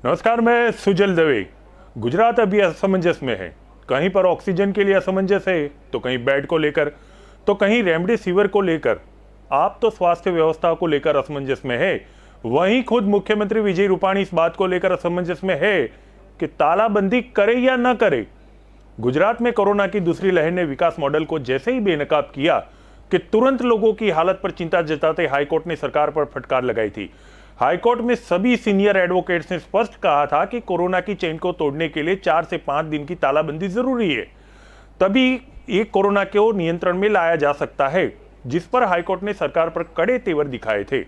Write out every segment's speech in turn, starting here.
नमस्कार, मैं सुजल दवे। गुजरात अभी असमंजस में है। कहीं पर ऑक्सीजन के लिए असमंजस है, तो कहीं बेड को लेकर, तो कहीं रेमडेसिविर को लेकर। आप तो स्वास्थ्य व्यवस्था को लेकर असमंजस में है, वहीं खुद मुख्यमंत्री विजय रूपाणी इस बात को लेकर असमंजस में है कि तालाबंदी करे या न करे। गुजरात में कोरोना की दूसरी लहर ने विकास मॉडल को जैसे ही बेनकाब किया कि तुरंत लोगों की हालत पर चिंता जताते हाईकोर्ट ने सरकार पर फटकार लगाई थी। हाईकोर्ट में सभी सीनियर एडवोकेट्स ने स्पष्ट कहा था कि कोरोना की चेन को तोड़ने के लिए 4 से 5 दिन की तालाबंदी जरूरी है, तभी ये कोरोना को नियंत्रण में लाया जा सकता है, जिस पर हाईकोर्ट ने सरकार पर कड़े तेवर दिखाए थे।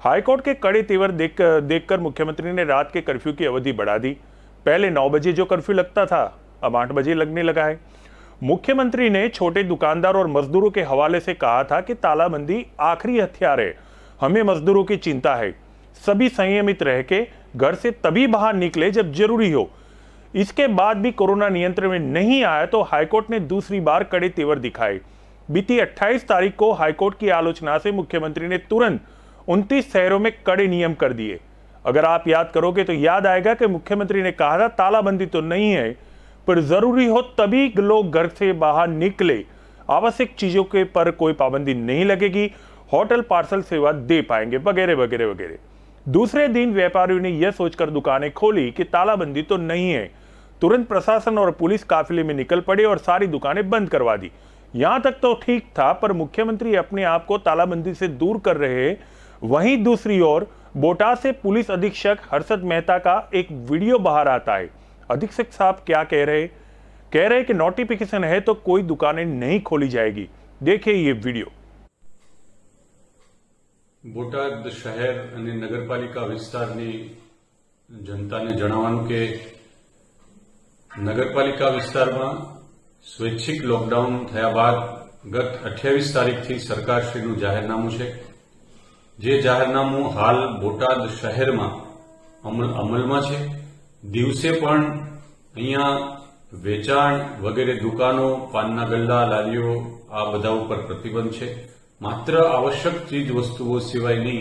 हाईकोर्ट के कड़े तेवर देखकर मुख्यमंत्री ने रात के कर्फ्यू की अवधि बढ़ा दी। पहले 9 बजे जो कर्फ्यू लगता था, अब 8 बजे लगने लगा है। मुख्यमंत्री ने छोटे दुकानदार और मजदूरों के हवाले से कहा था कि तालाबंदी आखिरी हथियार है, हमें मजदूरों की चिंता है, सभी संयमित रह के घर से तभी बाहर निकले जब जरूरी हो। इसके बाद भी कोरोना नियंत्रण में नहीं आया तो हाईकोर्ट ने दूसरी बार कड़े तेवर दिखाए। बीती 28 तारीख को हाईकोर्ट की आलोचना से मुख्यमंत्री ने तुरंत 29 शहरों में कड़े नियम कर दिए। अगर आप याद करोगे तो याद आएगा कि मुख्यमंत्री ने कहा था तालाबंदी तो नहीं है, पर जरूरी हो तभी लोग घर से बाहर निकले, आवश्यक चीजों के पर कोई पाबंदी नहीं लगेगी, होटल पार्सल सेवा दे पाएंगे, वगैरह वगैरह वगैरह। दूसरे दिन व्यापारियों ने यह सोचकर दुकानें खोली कि तालाबंदी तो नहीं है। तुरंत प्रशासन और पुलिस काफिले में निकल पड़े और सारी दुकानें बंद करवा दी। यहां तक तो ठीक था, पर मुख्यमंत्री अपने आप को तालाबंदी से दूर कर रहे। वहीं दूसरी ओर बोटाद से पुलिस अधीक्षक हर्षद मेहता का एक वीडियो बाहर आता है। अधीक्षक साहब क्या कह रहे कि नोटिफिकेशन है तो कोई दुकानें नहीं खोली जाएगी। देखिए ये वीडियो। बोटाद शहर અને નગરપાલિકા વિસ્તારની જનતાને જણાવવાનું કે નગરપાલિકા વિસ્તારમાં સ્વૈચ્છિક લોકડાઉન થયા બાદ ગત 28 તારીખથી સરકારશ્રીનું જાહેરનામું છે, જે જાહેરનામું હાલ બોટાદ શહેરમાં અમલમાં છે। દિવસે પણ અહીંયા વેચાણ વગેરે દુકાનો, પાનના ગલ્લા, લારીઓ આ બધા ઉપર પ્રતિબંધ છે। मात्र आवश्यक चीज वस्तुओं सिवायनी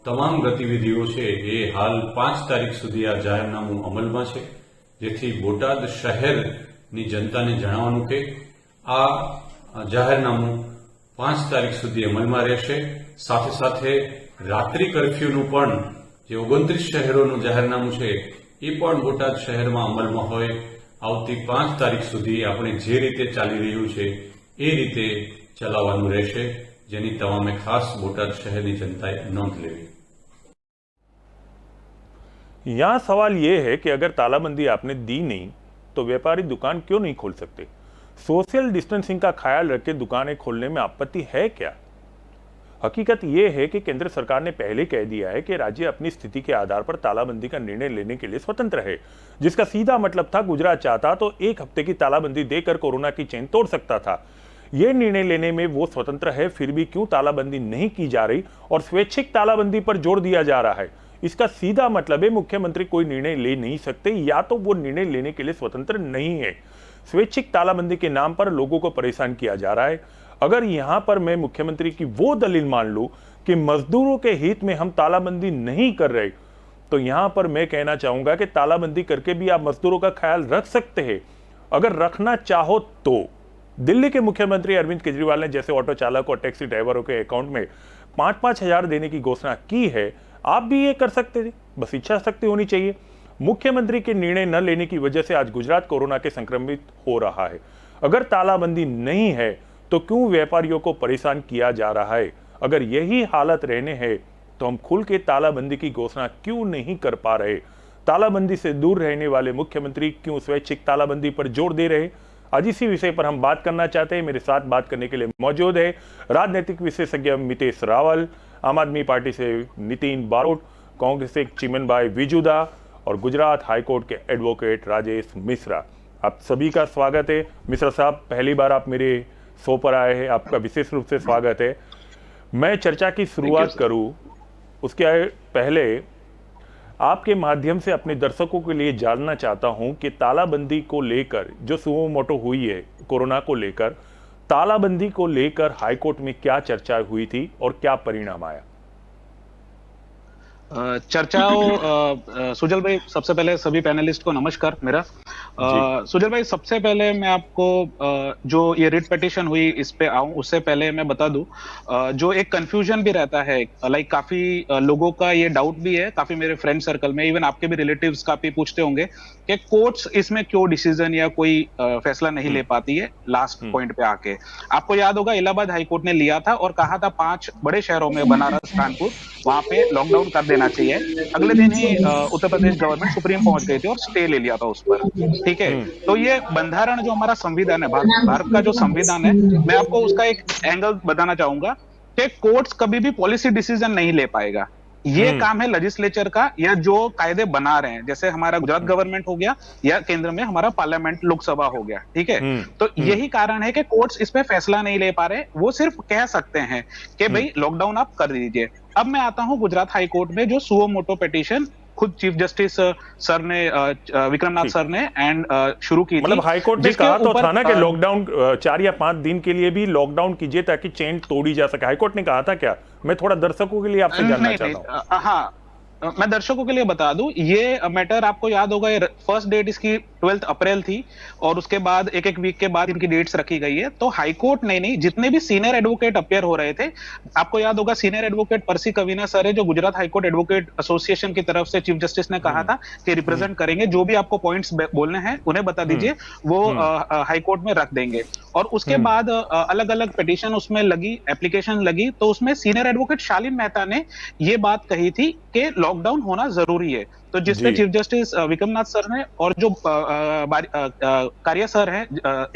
तमाम गतिविधिओ छे ए हाल 5 तारीख सुधी आ जाहेरनामું अमलमां छे, जेथी बोटाद शहेरनी जनताने जणाववानुं के आ जाहेरनामું 5 तारीख सुधी अमलमां रहेशे। साथे साथे रात्रि कर्फ्यूनुं पण जे 29 शहेरोनुं जाहेरनामું छे ए पण बोटाद शहेरमां अमलमां होय। आवती 5 तारीख सुधी आपणे जे रीते चाली रह्युं छे ए रीते चलाववानुं रहेशे, જેની તમામે ખાસ બોટાદ શહેરની जनताए नोंध लेवी। यहां सवाल यह है कि अगर तालाबंदी आपने दी नहीं तो व्यापारी दुकान क्यों नहीं खोल सकते? सोशल डिस्टेंसिंग का ख्याल रख के दुकानें खोलने में आपत्ति है क्या? हकीकत यह है कि केंद्र सरकार ने पहले कह दिया है कि राज्य अपनी स्थिति के आधार पर तालाबंदी का निर्णय लेने के लिए स्वतंत्र है, जिसका सीधा मतलब था गुजरात चाहता तो 1 हफ्ते की तालाबंदी देकर कोरोना की चेन तोड़ सकता था। यह निर्णय लेने में वो स्वतंत्र है, फिर भी क्यों तालाबंदी नहीं की जा रही और स्वैच्छिक तालाबंदी पर जोर दिया जा रहा है? इसका सीधा मतलब है मुख्यमंत्री कोई निर्णय ले नहीं सकते, या तो वो निर्णय लेने के लिए स्वतंत्र नहीं है। स्वैच्छिक तालाबंदी के नाम पर लोगों को परेशान किया जा रहा है। अगर यहां पर मैं मुख्यमंत्री की वो दलील मान लूं कि मजदूरों के हित में हम तालाबंदी नहीं कर रहे, तो यहां पर मैं कहना चाहूंगा कि तालाबंदी करके भी आप मजदूरों का ख्याल रख सकते हैं, अगर रखना चाहो तो। दिल्ली के मुख्यमंत्री अरविंद केजरीवाल ने जैसे ऑटो चालक और टैक्सी ड्राइवरों के अकाउंट में 5-5 हजार देने की घोषणा की है, आप भी ये कर सकते थे, बस इच्छा शक्ति होनी चाहिए। मुख्यमंत्री के निर्णय न लेने की वजह से आज गुजरात कोरोना के संक्रमित हो रहा है। अगर तालाबंदी नहीं है तो क्यों व्यापारियों को परेशान किया जा रहा है? अगर यही हालत रहने है तो हम खुल के तालाबंदी की घोषणा क्यों नहीं कर पा रहे? तालाबंदी से दूर रहने वाले मुख्यमंत्री क्यों स्वैच्छिक तालाबंदी पर जोर दे रहे? आज इसी विषय पर हम बात करना चाहते हैं। मेरे साथ बात करने के लिए मौजूद है राजनीतिक विशेषज्ञ मितेश रावल, आम आदमी पार्टी से नितिन बारोट, कांग्रेस से चिमन भाई विजुदा और गुजरात हाईकोर्ट के एडवोकेट राजेश मिश्रा। आप सभी का स्वागत है। मिश्रा साहब, पहली बार आप मेरे शो पर आए हैं, आपका विशेष रूप से स्वागत है। मैं चर्चा की शुरुआत करूं उसके पहले आपके माध्यम से अपने दर्शकों के लिए जानना चाहता हूं कि तालाबंदी को लेकर जो सुमो मोटो हुई है कोरोना को लेकर, तालाबंदी को लेकर हाईकोर्ट में क्या चर्चा हुई थी और क्या परिणाम आया? सुजल भाई, सबसे पहले सभी पैनलिस्ट को नमस्कार मेरा। जी। सुजल भाई, सबसे पहले मैं आपको जो ये रिट पिटीशन हुई इस पे आऊं उससे पहले मैं बता दूं, जो एक कंफ्यूजन भी रहता है, लाइक काफी लोगों का ये डाउट भी है, काफी मेरे फ्रेंड सर्कल में, इवन आपके भी रिलेटिव्स काफी पूछते होंगे कि कोर्ट्स इसमें क्यों डिसीजन या कोई फैसला नहीं ले पाती है लास्ट हम्म। पॉइंट पे आके। आपको याद होगा इलाहाबाद हाईकोर्ट ने लिया था और कहा था 5 बड़े शहरों में, बनारस, कानपुर, वहां पे लॉकडाउन कर देना चाहिए। अगले दिन ही उत्तर प्रदेश गवर्नमेंट सुप्रीम पहुंच गई थी और स्टे ले लिया था उस पर। ठीक है। हम्म। तो ये बंधारण जो हमारा संविधान है, भारत का जो संविधान है, मैं आपको उसका एक एंगल बताना चाहूंगा कि कोर्ट्स कभी भी पॉलिसी डिसीजन नहीं ले पाएगा। ये हम्म। काम है लेजिस्लेचर का, या जो कायदे बना रहे हैं, जैसे हमारा गुजरात गवर्नमेंट हो गया या केंद्र में हमारा पार्लियामेंट लोकसभा हो गया। ठीक है। हम्म। तो हम्म। यही कारण है कि कोर्ट्स इस पे फैसला नहीं ले पा रहे, वो सिर्फ कह सकते हैं कि हम्म। भाई लॉकडाउन आप कर दीजिए। अब मैं आता हूं गुजरात हाई कोर्ट में, जो सुओ मोटो पिटीशन खुद चीफ जस्टिस सर ने, विक्रमनाथ ठीक। सर ने एंड शुरू की थी, मतलब हाईकोर्ट ने जिसके कहा तो ऊपर था ना कि लॉकडाउन 4 या 5 दिन के लिए भी लॉकडाउन कीजिए ताकि चेन तोड़ी जा सके। हाईकोर्ट ने कहा था क्या? मैं थोड़ा दर्शकों के लिए आपसे जानना नहीं नहीं, चाहता हूँ। हाँ, मैं दर्शकों के लिए बता दूं, ये मैटर आपको याद होगा, फर्स्ट डेट इसकी 12 अप्रैल थी और उसके बाद एक एक वीक के बाद इनकी डेट्स रखी गई है। तो हाईकोर्ट ने नहीं, जितने भी सीनियर एडवोकेट अपियर हो रहे थे, आपको याद होगा सीनियर एडवोकेट पर्सी कविना सर है, जो गुजरात हाईकोर्ट एडवोकेट एसोसिएशन की तरफ से चीफ जस्टिस ने कहा था कि रिप्रेजेंट करेंगे, जो भी आपको पॉइंट्स बोलने हैं उन्हें बता दीजिए, वो हाईकोर्ट में रख देंगे। और उसके बाद अलग अलग पिटीशन उसमें लगी, एप्लीकेशन लगी, तो उसमें सीनियर एडवोकेट शालीन मेहता ने ये बात कही थी कि लॉकडाउन होना जरूरी है। तो जिसपे जी। चीफ जस्टिस विक्रमनाथ सर ने और जो कार्य सर हैं,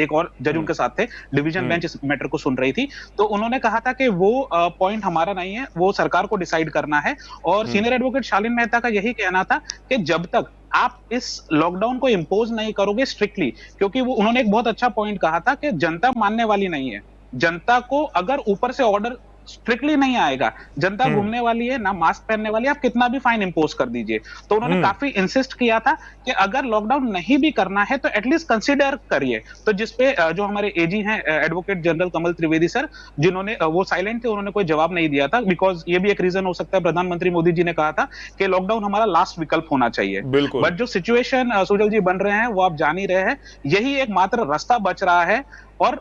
एक और जज उनके साथ थे, डिवीजन बेंच इस मैटर को सुन रही थी, तो उन्होंने कहा था कि वो पॉइंट हमारा नहीं है, वो सरकार को डिसाइड करना है। और सीनियर एडवोकेट शालीन मेहता का यही कहना था कि जब तक आप इस लॉकडाउन को इंपोज नहीं करोगे स्ट्रिक्टली, क्योंकि वो, उन्होंने एक बहुत अच्छा पॉइंट कहा था कि जनता मानने वाली नहीं है। जनता को अगर ऊपर से ऑर्डर स्ट्रिक्टली नहीं आएगा, जनता घूमने वाली है ना, मास्क पहनने वाली है, आप कितना भी फाइन इंपोज कर दीजिए। तो उन्होंने काफी इंसिस्ट किया था कि अगर लॉकडाउन नहीं भी करना है तो एटलीस्ट कंसीडर करिए। तो जिसपे जो हमारे एजी हैं, एडवोकेट जनरल कमल त्रिवेदी सर, जिन्होंने, वो साइलेंट थे, उन्होंने कोई जवाब नहीं दिया था, बिकॉज ये भी एक रीजन हो सकता है, प्रधानमंत्री मोदी जी ने कहा था कि लॉकडाउन हमारा लास्ट विकल्प होना चाहिए। बिल्कुल। बट जो सिचुएशन सुजल जी बन रहे हैं वो आप जान ही रहे हैं, यही एकमात्र रास्ता बच रहा है। और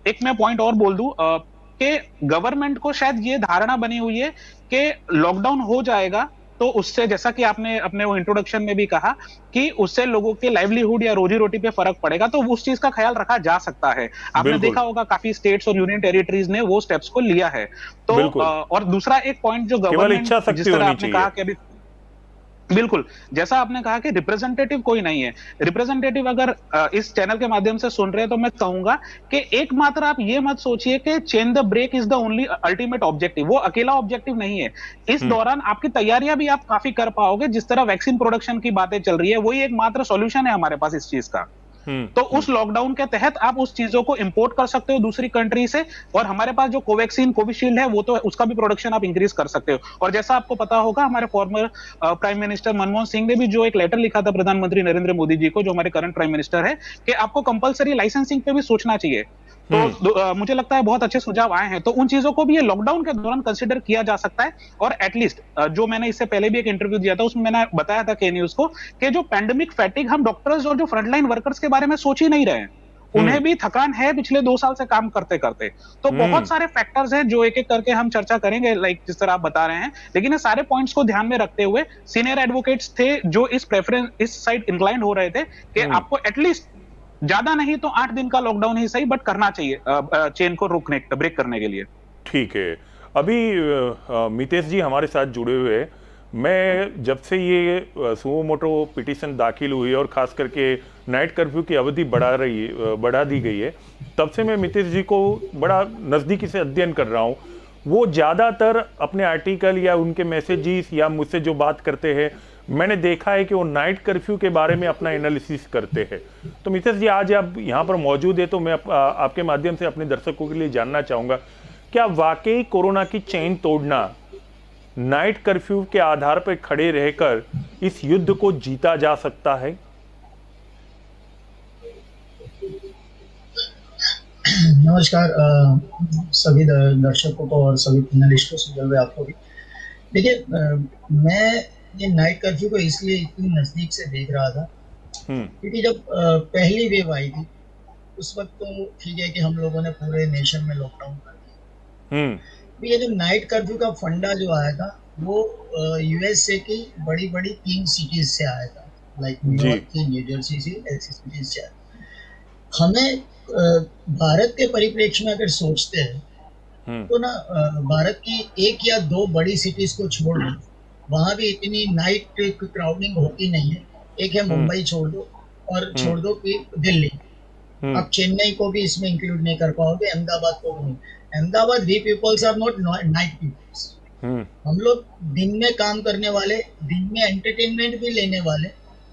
एक मैं पॉइंट और बोल दूं, कि गवर्नमेंट को शायद ये धारणा बनी हुई है कि लॉकडाउन हो जाएगा तो उससे, जैसा कि आपने अपने वो इंट्रोडक्शन में भी कहा, कि उससे लोगों के लाइवलीहुड या रोजी रोटी पे फर्क पड़ेगा, तो उस चीज का ख्याल रखा जा सकता है। आपने बिल्कुल। देखा होगा काफी स्टेट्स और यूनियन टेरिटरीज ने वो स्टेप्स को लिया है। तो बिल्कुल। और दूसरा एक पॉइंट जो केवल इच्छा गवर्नमेंट, शक्ति जिस तरह होनी आपने चाहिए। कहा कि अभी, बिल्कुल, जैसा आपने कहा कि रिप्रेजेंटेटिव कोई नहीं है, रिप्रेजेंटेटिव अगर इस चैनल के माध्यम से सुन रहे हैं तो मैं कहूंगा कि एकमात्र आप ये मत सोचिए कि chain the break is the only ultimate objective, वो अकेला ऑब्जेक्टिव नहीं है। इस दौरान आपकी तैयारियां भी आप काफी कर पाओगे, जिस तरह वैक्सीन प्रोडक्शन की बातें चल रही है, वही एकमात्र सॉल्यूशन है हमारे पास इस चीज का। तो उस लॉकडाउन के तहत आप उस चीजों को इंपोर्ट कर सकते हो दूसरी कंट्री से, और हमारे पास जो कोवैक्सीन, कोविशील्ड है, वो तो उसका भी प्रोडक्शन आप इंक्रीज कर सकते हो। और जैसा आपको पता होगा, हमारे former prime minister Manmohan Singh ने भी जो एक लेटर लिखा था प्रधानमंत्री नरेंद्र मोदी जी को, जो हमारे करंट प्राइम मिनिस्टर है, कि आपको कंपलसरी लाइसेंसिंग पे भी सोचना चाहिए। तो मुझे लगता है बहुत अच्छे सुझाव आए हैं, तो उन चीजों को भी ये लॉकडाउन के दौरान कंसिडर किया जा सकता है। और एटलीस्ट जो मैंने इससे पहले भी एक इंटरव्यू दिया था, उसमें मैंने बताया था के न्यूज को, कि जो पैंडेमिक फैटिग, हम डॉक्टर्स और जो फ्रंटलाइन वर्कर्स के बारे में सोच ही नहीं रहे हैं, उन्हें भी थकान है पिछले 2 साल से काम करते करते। तो बहुत सारे फैक्टर्स हैं जो एक एक करके हम चर्चा करेंगे, लाइक जिस तरह आप बता रहे हैं, लेकिन ये सारे पॉइंट्स को ध्यान में रखते हुए सीनियर एडवोकेट्स थे जो इस साइड इंक्लाइंड हो रहे थे कि आपको एटलीस्ट ज्यादा नहीं तो 8 दिन का लॉकडाउन ही सही, बट करना चाहिए चेन को रोकने, ब्रेक करने के लिए। ठीक है। अभी मितेश जी हमारे साथ जुड़े हुए हैं। मैं जब से ये सुओ मोटो पिटीशन दाखिल हुई और खास करके नाइट कर्फ्यू की अवधि बढ़ा दी गई है, तब से मैं मितेश जी को बड़ा नज़दीकी से अध्ययन कर रहा हूँ। वो ज़्यादातर अपने आर्टिकल या उनके मैसेजेस या मुझसे जो बात करते हैं, मैंने देखा है कि वो नाइट कर्फ्यू के बारे में अपना एनालिसिस करते हैं। तो मितेश जी, आज आप यहाँ पर मौजूद है, तो मैं आपके माध्यम से अपने दर्शकों के लिए जानना चाहूँगा, क्या वाकई कोरोना की चेन तोड़ना नाइट कर्फ्यू के आधार पर खड़े रहकर इस युद्ध को जीता जा सकता है? नमस्कार सभी दर्शकों को और सभी पैनलिस्टों से, जल्द आपको भी। देखिए, मैं ये नाइट कर्फ्यू को इसलिए इतनी नजदीक से देख रहा था हम्म। क्योंकि जब पहली वेव आई थी उस वक्त तो ठीक है कि हम लोगों ने पूरे नेशन में लॉकडाउन कर दिया। हम्म। तो ये जो नाइट कर्फ्यू का फंडा जो आया था वो यूएसए की बड़ी बड़ी 3 सिटीज से आया था, लाइक जी। न्यूयॉर्क की, न्यू जर्सी से, ऐसी सिटीज से आया। हमें भारत के परिप्रेक्ष्य में अगर सोचते हैं हम्म। तो ना, भारत की एक या दो बड़ी सिटीज को छोड़ दो, वहां भी इतनी नाइट क्राउडिंग होती नहीं है। एक है हम्म। मुंबई छोड़ दो, और हम्म। छोड़ दो कि दिल्ली। हम्म। आप चेन्नई को भी इसमें इंक्लूड नहीं कर पाओगे, अहमदाबाद को भी नहीं। Ahmedabad, we peoples are not night peoples. Hmm. हम लोग दिन में काम करने वाले, दिन में एंटरटेनमेंट भी लेने वाले,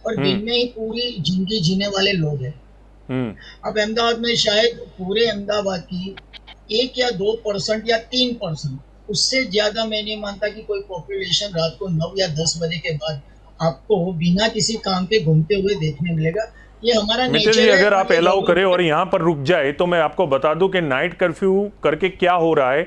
और हम्म। दिन में ही पूरी जिंदगी जीने वाले लोग हैं। हम्म। अब अहमदाबाद में शायद पूरे अहमदाबाद की 1 या 2% या 3%, उससे ज्यादा मैं नहीं मानता कि कोई पॉपुलेशन रात को 9 या 10 बजे के बाद आपको बिना किसी काम के घूमते हुए देखने मिलेगा। ये हमारा मितेश जी, नेचर है अगर और आप ये अलाउ करें और डेवलपमेंट। यहाँ पर रुक जाए तो मैं आपको बता दूं कि नाइट कर्फ्यू करके क्या हो रहा है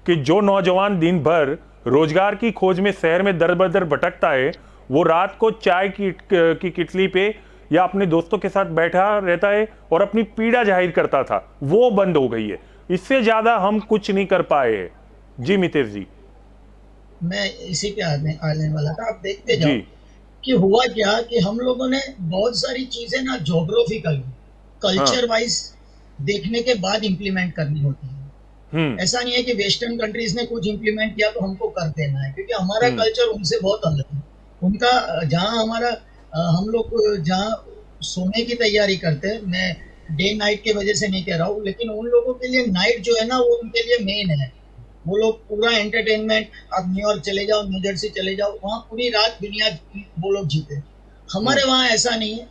कि जो नौजवान दिन भर रोजगार की खोज में शहर में दर बदर भटकता है, वो रात को चाय की किटली पे या अपने दोस्तों के साथ बैठा रहता है और अपनी पीड़ा जाहिर करता था, वो बंद हो गई है। इससे ज्यादा हम कुछ नहीं कर पाए हैं। जी मितेश जी। मैं इसी पे आने वाला था। आप देखते जी। जाओ कि हुआ क्या कि हम लोगों ने बहुत सारी चीजें ना जोग्राफिकल, हाँ। कल्चर वाइज देखने के बाद इंप्लीमेंट करनी होती है। हम्म। ऐसा नहीं है कि वेस्टर्न कंट्रीज ने कुछ इंप्लीमेंट किया तो हमको कर देना है, क्योंकि हमारा हम्म। कल्चर उनसे बहुत अलग है। उनका जहाँ हमारा हम लोग जहाँ सोने की तैयारी करते हैं, मैं डे नाइट के वजह से नहीं कह रहा हूँ, लेकिन उन लोगों के लिए नाइट जो है ना वो उनके लिए मेन है। वो लोग पूरा एंटरटेनमेंट, आप न्यूयॉर्क चले जाओ, न्यू जर्सी चले जाओ, वहां पूरी रात दुनिया वो लोग जीते। हम्म। हमारे वहां ऐसा नहीं है।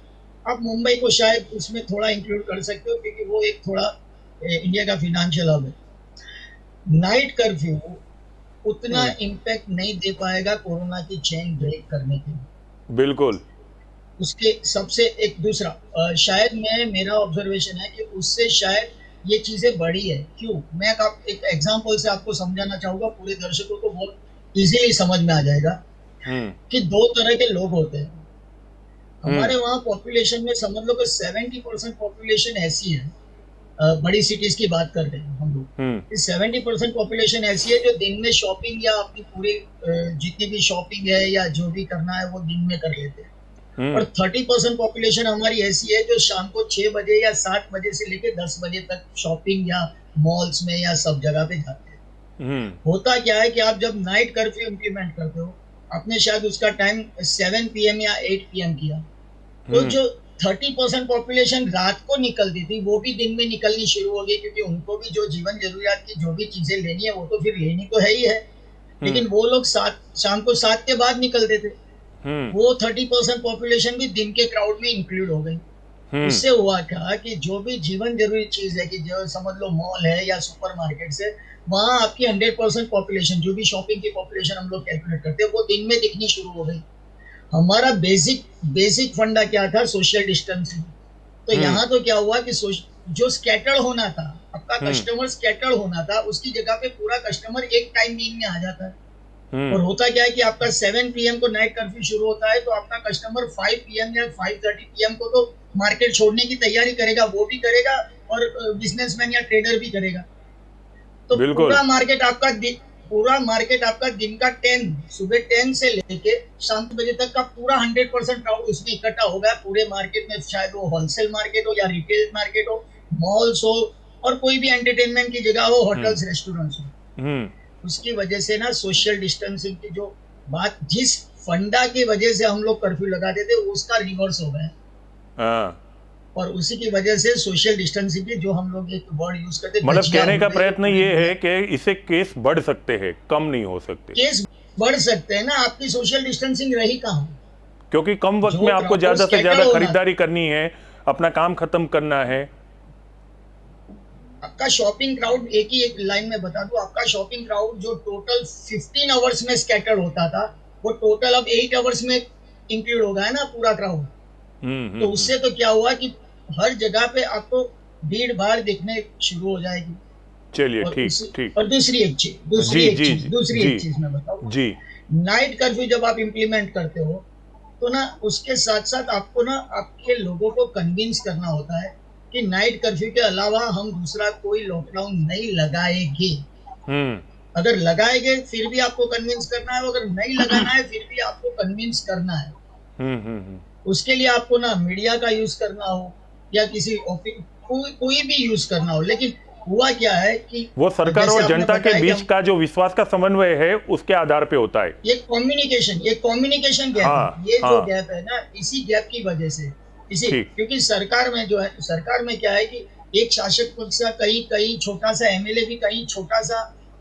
आप मुंबई को शायद उसमें थोड़ा इंक्लूड कर सकते हो क्योंकि वो एक थोड़ा इंडिया का फिनेंशियल हब है। नाइट कर्फ्यू उतना हम्म। इम्पैक्ट नहीं दे पाएगा कोरोना की चेन ब्रेक करने के लिए। बिल्कुल। उसके सबसे एक दूसरा, शायद मैं, मेरा ऑब्जर्वेशन है कि उससे शायद ये चीजें बढ़ी है। क्यों? मैं एक एग्जांपल से आपको समझाना चाहूंगा, पूरे दर्शकों को बहुत इजीली समझ में आ जाएगा हम्म। कि दो तरह के लोग होते हैं हम्म। हमारे वहाँ पॉपुलेशन में। समझ लो कि 70% पॉपुलेशन ऐसी है, बड़ी सिटीज की बात कर रहे हैं हम हम्म। लोग। इस 70% पॉपुलेशन ऐसी है जो दिन में शॉपिंग या अपनी पूरी जितनी भी शॉपिंग है या जो भी करना है वो दिन में कर लेते हैं। हम्म। और 30% पॉपुलेशन हमारी ऐसी है जो शाम को 6 बजे या 7 बजे से लेकर 10 बजे तक शॉपिंग या मॉल्स में या सब जगह पे जाते हैं। हम्म। होता क्या है कि आप जब नाइट कर्फ्यू इंप्लीमेंट करते हो, आपने शायद उसका टाइम 7 PM या 8 PM किया, तो हम्म। जो 30% पॉपुलेशन रात को निकलती थी वो भी दिन में निकलनी शुरू हो गई, क्योंकि उनको भी जो जीवन जरूरियात की जो भी चीजें लेनी है वो तो फिर लेनी तो है ही है। हम्म। लेकिन वो लोग शाम को 7 के बाद निकलते थे। हम्म। वो 30% पॉपुलेशन भी दिन के क्राउड में इंक्लूड हो गई। हम्म। उससे हुआ क्या कि जो भी जीवन जरूरी चीज है, कि जो समझ लो मॉल है या सुपर मार्केट है, वहां आपकी 100% पॉपुलेशन, जो भी शॉपिंग की पॉपुलेशन हम लोग कैलकुलेट करते हैं, वो दिन में दिखनी शुरू हो गई। हमारा बेसिक बेसिक फंडा क्या था? Social distancing. तो हम्म। यहाँ तो क्या हुआ कि जो स्कैटर्ड होना था, आपका हम्म। कस्टमर स्कैटर्ड होना था, उसकी जगह पे पूरा कस्टमर एक टाइम दिन में आ जाता है। और हम्म। होता क्या है कि आपका 7 PM को नाइट कर्फ्यू शुरू होता है, तो आपका कस्टमर 5 PM या 5:30 PM को तो मार्केट छोड़ने की तैयारी करेगा, वो भी करेगा, और बिजनेसमैन या ट्रेडर भी करेगा। तो बिल्कुल। पूरा मार्केट आपका दिन का 10 सुबह 10 से लेके शाम 5 बजे तक का पूरा 100% क्राउड उसमें इकट्ठा होगा पूरे मार्केट में। चाहे वो होलसेल मार्केट हो या रिटेल मार्केट हो, मॉल्स हो, और कोई भी एंटरटेनमेंट की जगह हो, हम्म। होटल्स, रेस्टोरेंट्स हो। हम्म। उसकी वजह से ना सोशल डिस्टेंसिंग की जो बात, जिस फंडा की वजह से हम लोग कर्फ्यू लगाते थे, उसका रिवर्स हो गया। हाँ। और उसी की वजह से सोशल डिस्टेंसिंग की, जो हम लोग एक वर्ड यूज करते, मतलब धज्जियां कहने का उड़ गई वो प्रयत्न पूरी ये दुनिया। है कि इससे केस बढ़ सकते हैं, कम नहीं हो सकते। केस बढ़ सकते हैं ना, आपकी सोशल डिस्टेंसिंग रही कहाँ? क्योंकि कम वक्त जो में आपको क्राउड ज्यादा से स्कैटर ज्यादा होना, खरीदारी करनी है, अपना काम खत्म करना है। आपका शॉपिंग क्राउड, एक लाइन में बता दूं, आपका शॉपिंग क्राउड जो टोटल 15 आवर्स में स्कैटर होता था, वो टोटल अब 8 आवर्स में इंक्लूड हो गया है ना पूरा क्राउड। हम्म। तो हम्म। उससे तो क्या हुआ कि हर जगह पे आपको भीड़ भाड़ दिखने शुरू हो जाएगी। चलिए, और ठीक ठीक। और दूसरी एक चीज जी जी जी जी मैं बताऊं, जी। नाइट कर्फ्यू जब आप इम्प्लीमेंट करते हो तो ना उसके साथ साथ आपको ना आपके लोगों को कन्विंस करना होता है कि नाइट कर्फ्यू के अलावा हम दूसरा कोई लॉकडाउन नहीं लगाएंगे। हम्म अगर लगाएंगे फिर भी आपको कन्विंस करना है, अगर नहीं लगाना है फिर भी आपको कन्विंस करना है। हम्म। उसके लिए आपको ना मीडिया का यूज करना हो या किसी कोई भी यूज करना हो, लेकिन हुआ क्या है कि वो सरकार जैसे और आपने जनता के बताया कि बीच हम का जो विश्वास का समन्वय है उसके आधार पे होता है। ये कम्युनिकेशन गैप है, हाँ ये जो हाँ। गैप है ना, इसी गैप की वजह से इसी ठीक। क्योंकि सरकार में जो है, सरकार में क्या है कि एक शासक पक्ष का कहीं कहीं छोटा सा एमएलए भी कहीं छोटा सा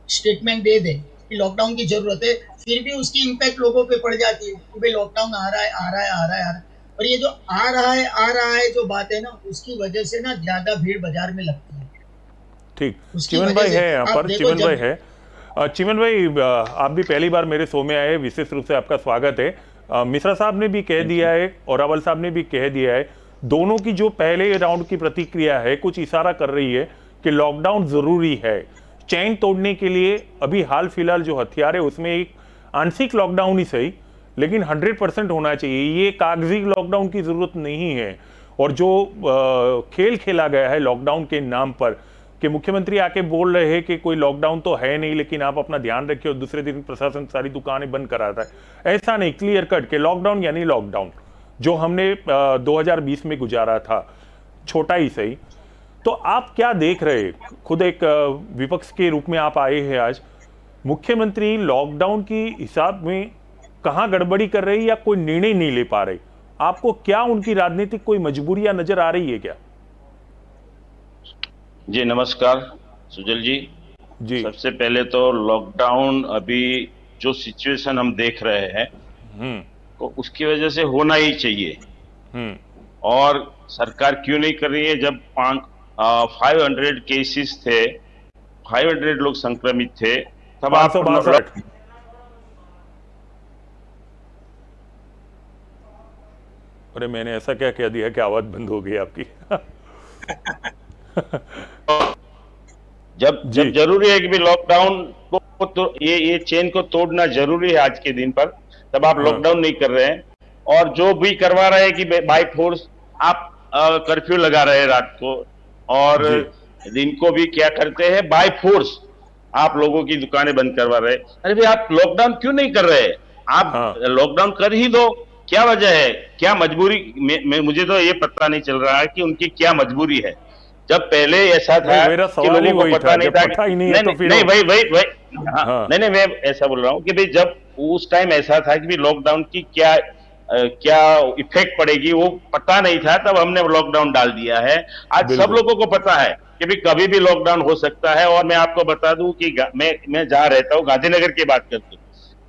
स्टेटमेंट दे दे कि लॉकडाउन की जरूरत है, फिर भी उसकी इम्पैक्ट लोगों पे पड़ जाती है कि भाई लॉकडाउन आ रहा है आ रहा है आ रहा है आ रहा है। और ये जो आ रहा है जो बात है ना, उसकी वजह से ना ज्यादा भीड़ बाजार में लगती है। ठीक। उसकी चिमन वजह भाई से है यहाँ आप पर, देखो चिमन भाई जब है। चिमन भाई, आप भी पहली बार मेरे शो में आए, विशेष रूप से आपका स्वागत है। मिश्रा साहब ने भी कह दिया है और रावल साहब ने भी कह दिया है, दोनों की जो पहले राउंड की प्रतिक्रिया है कुछ इशारा कर रही है कि लॉकडाउन जरूरी है चैन तोड़ने के लिए। अभी हाल फिलहाल जो हथियार है उसमें एक आंशिक लॉकडाउन ही सही, लेकिन 100% होना चाहिए। ये कागजी लॉकडाउन की जरूरत नहीं है। और जो खेल खेला गया है लॉकडाउन के नाम पर कि मुख्यमंत्री आके बोल रहे हैं कि कोई लॉकडाउन तो है नहीं लेकिन आप अपना ध्यान रखिए, और दूसरे दिन प्रशासन सारी दुकानें बंद कराता है। ऐसा नहीं, क्लियर कट के लॉकडाउन यानी लॉकडाउन जो हमने 2020 में गुजारा था, छोटा ही सही। तो आप क्या देख रहे हैं, खुद एक विपक्ष के रूप में आप आए हैं आज, मुख्यमंत्री लॉकडाउन की हिसाब में कहां गड़बड़ी कर रही या कोई निर्णय नहीं ले पा रहे? आपको क्या उनकी राजनीतिक कोई मजबूरियां नजर आ रही है क्या? जी नमस्कार सुजल जी। जी। सबसे पहले तो लॉकडाउन अभी जो सिचुएशन हम देख रहे हैं हम्म तो उसकी वजह से होना ही चाहिए। हम्म। और सरकार क्यों नहीं कर रही है? जब 500 केसेस थे, 500 लोग संक्रमित थे, तब आप 562। अरे मैंने ऐसा क्या कह दिया कि आवाज बंद हो गई आपकी? जब जी। जब जरूरी है कि भी लॉकडाउन को तो ये चेन को तोड़ना जरूरी है आज के दिन पर, तब आप हाँ। लॉकडाउन नहीं कर रहे हैं। और जो भी करवा रहे हैं कि बाय फोर्स आप कर्फ्यू लगा रहे हैं रात को, और जी। दिन को भी क्या करते हैं, बाय फोर्स आप लोगों की दुकानें बंद करवा रहे हैं। अरे भाई आप लॉकडाउन क्यों नहीं कर रहे? आप हाँ। लॉकडाउन कर ही दो। क्या वजह है? क्या मजबूरी मुझे तो ये पता नहीं चल रहा है कि उनकी क्या मजबूरी है। जब पहले ऐसा नहीं, था मेरा कि सवाल ही लोगों को वही पता था, नहीं जब था पता ही नहीं है नहीं तो नहीं फिर नहीं, वही हाँ, हाँ। नहीं मैं ऐसा बोल रहा हूँ कि भाई जब उस टाइम ऐसा था कि लॉकडाउन की क्या इफेक्ट पड़ेगी वो पता नहीं था, तब हमने लॉकडाउन डाल दिया है। आज सब बिल्कुल। लोगों को पता है कि भाई कभी भी लॉकडाउन हो सकता है। और मैं आपको बता दूं कि मैं जहां रहता हूँ गांधीनगर की बात करते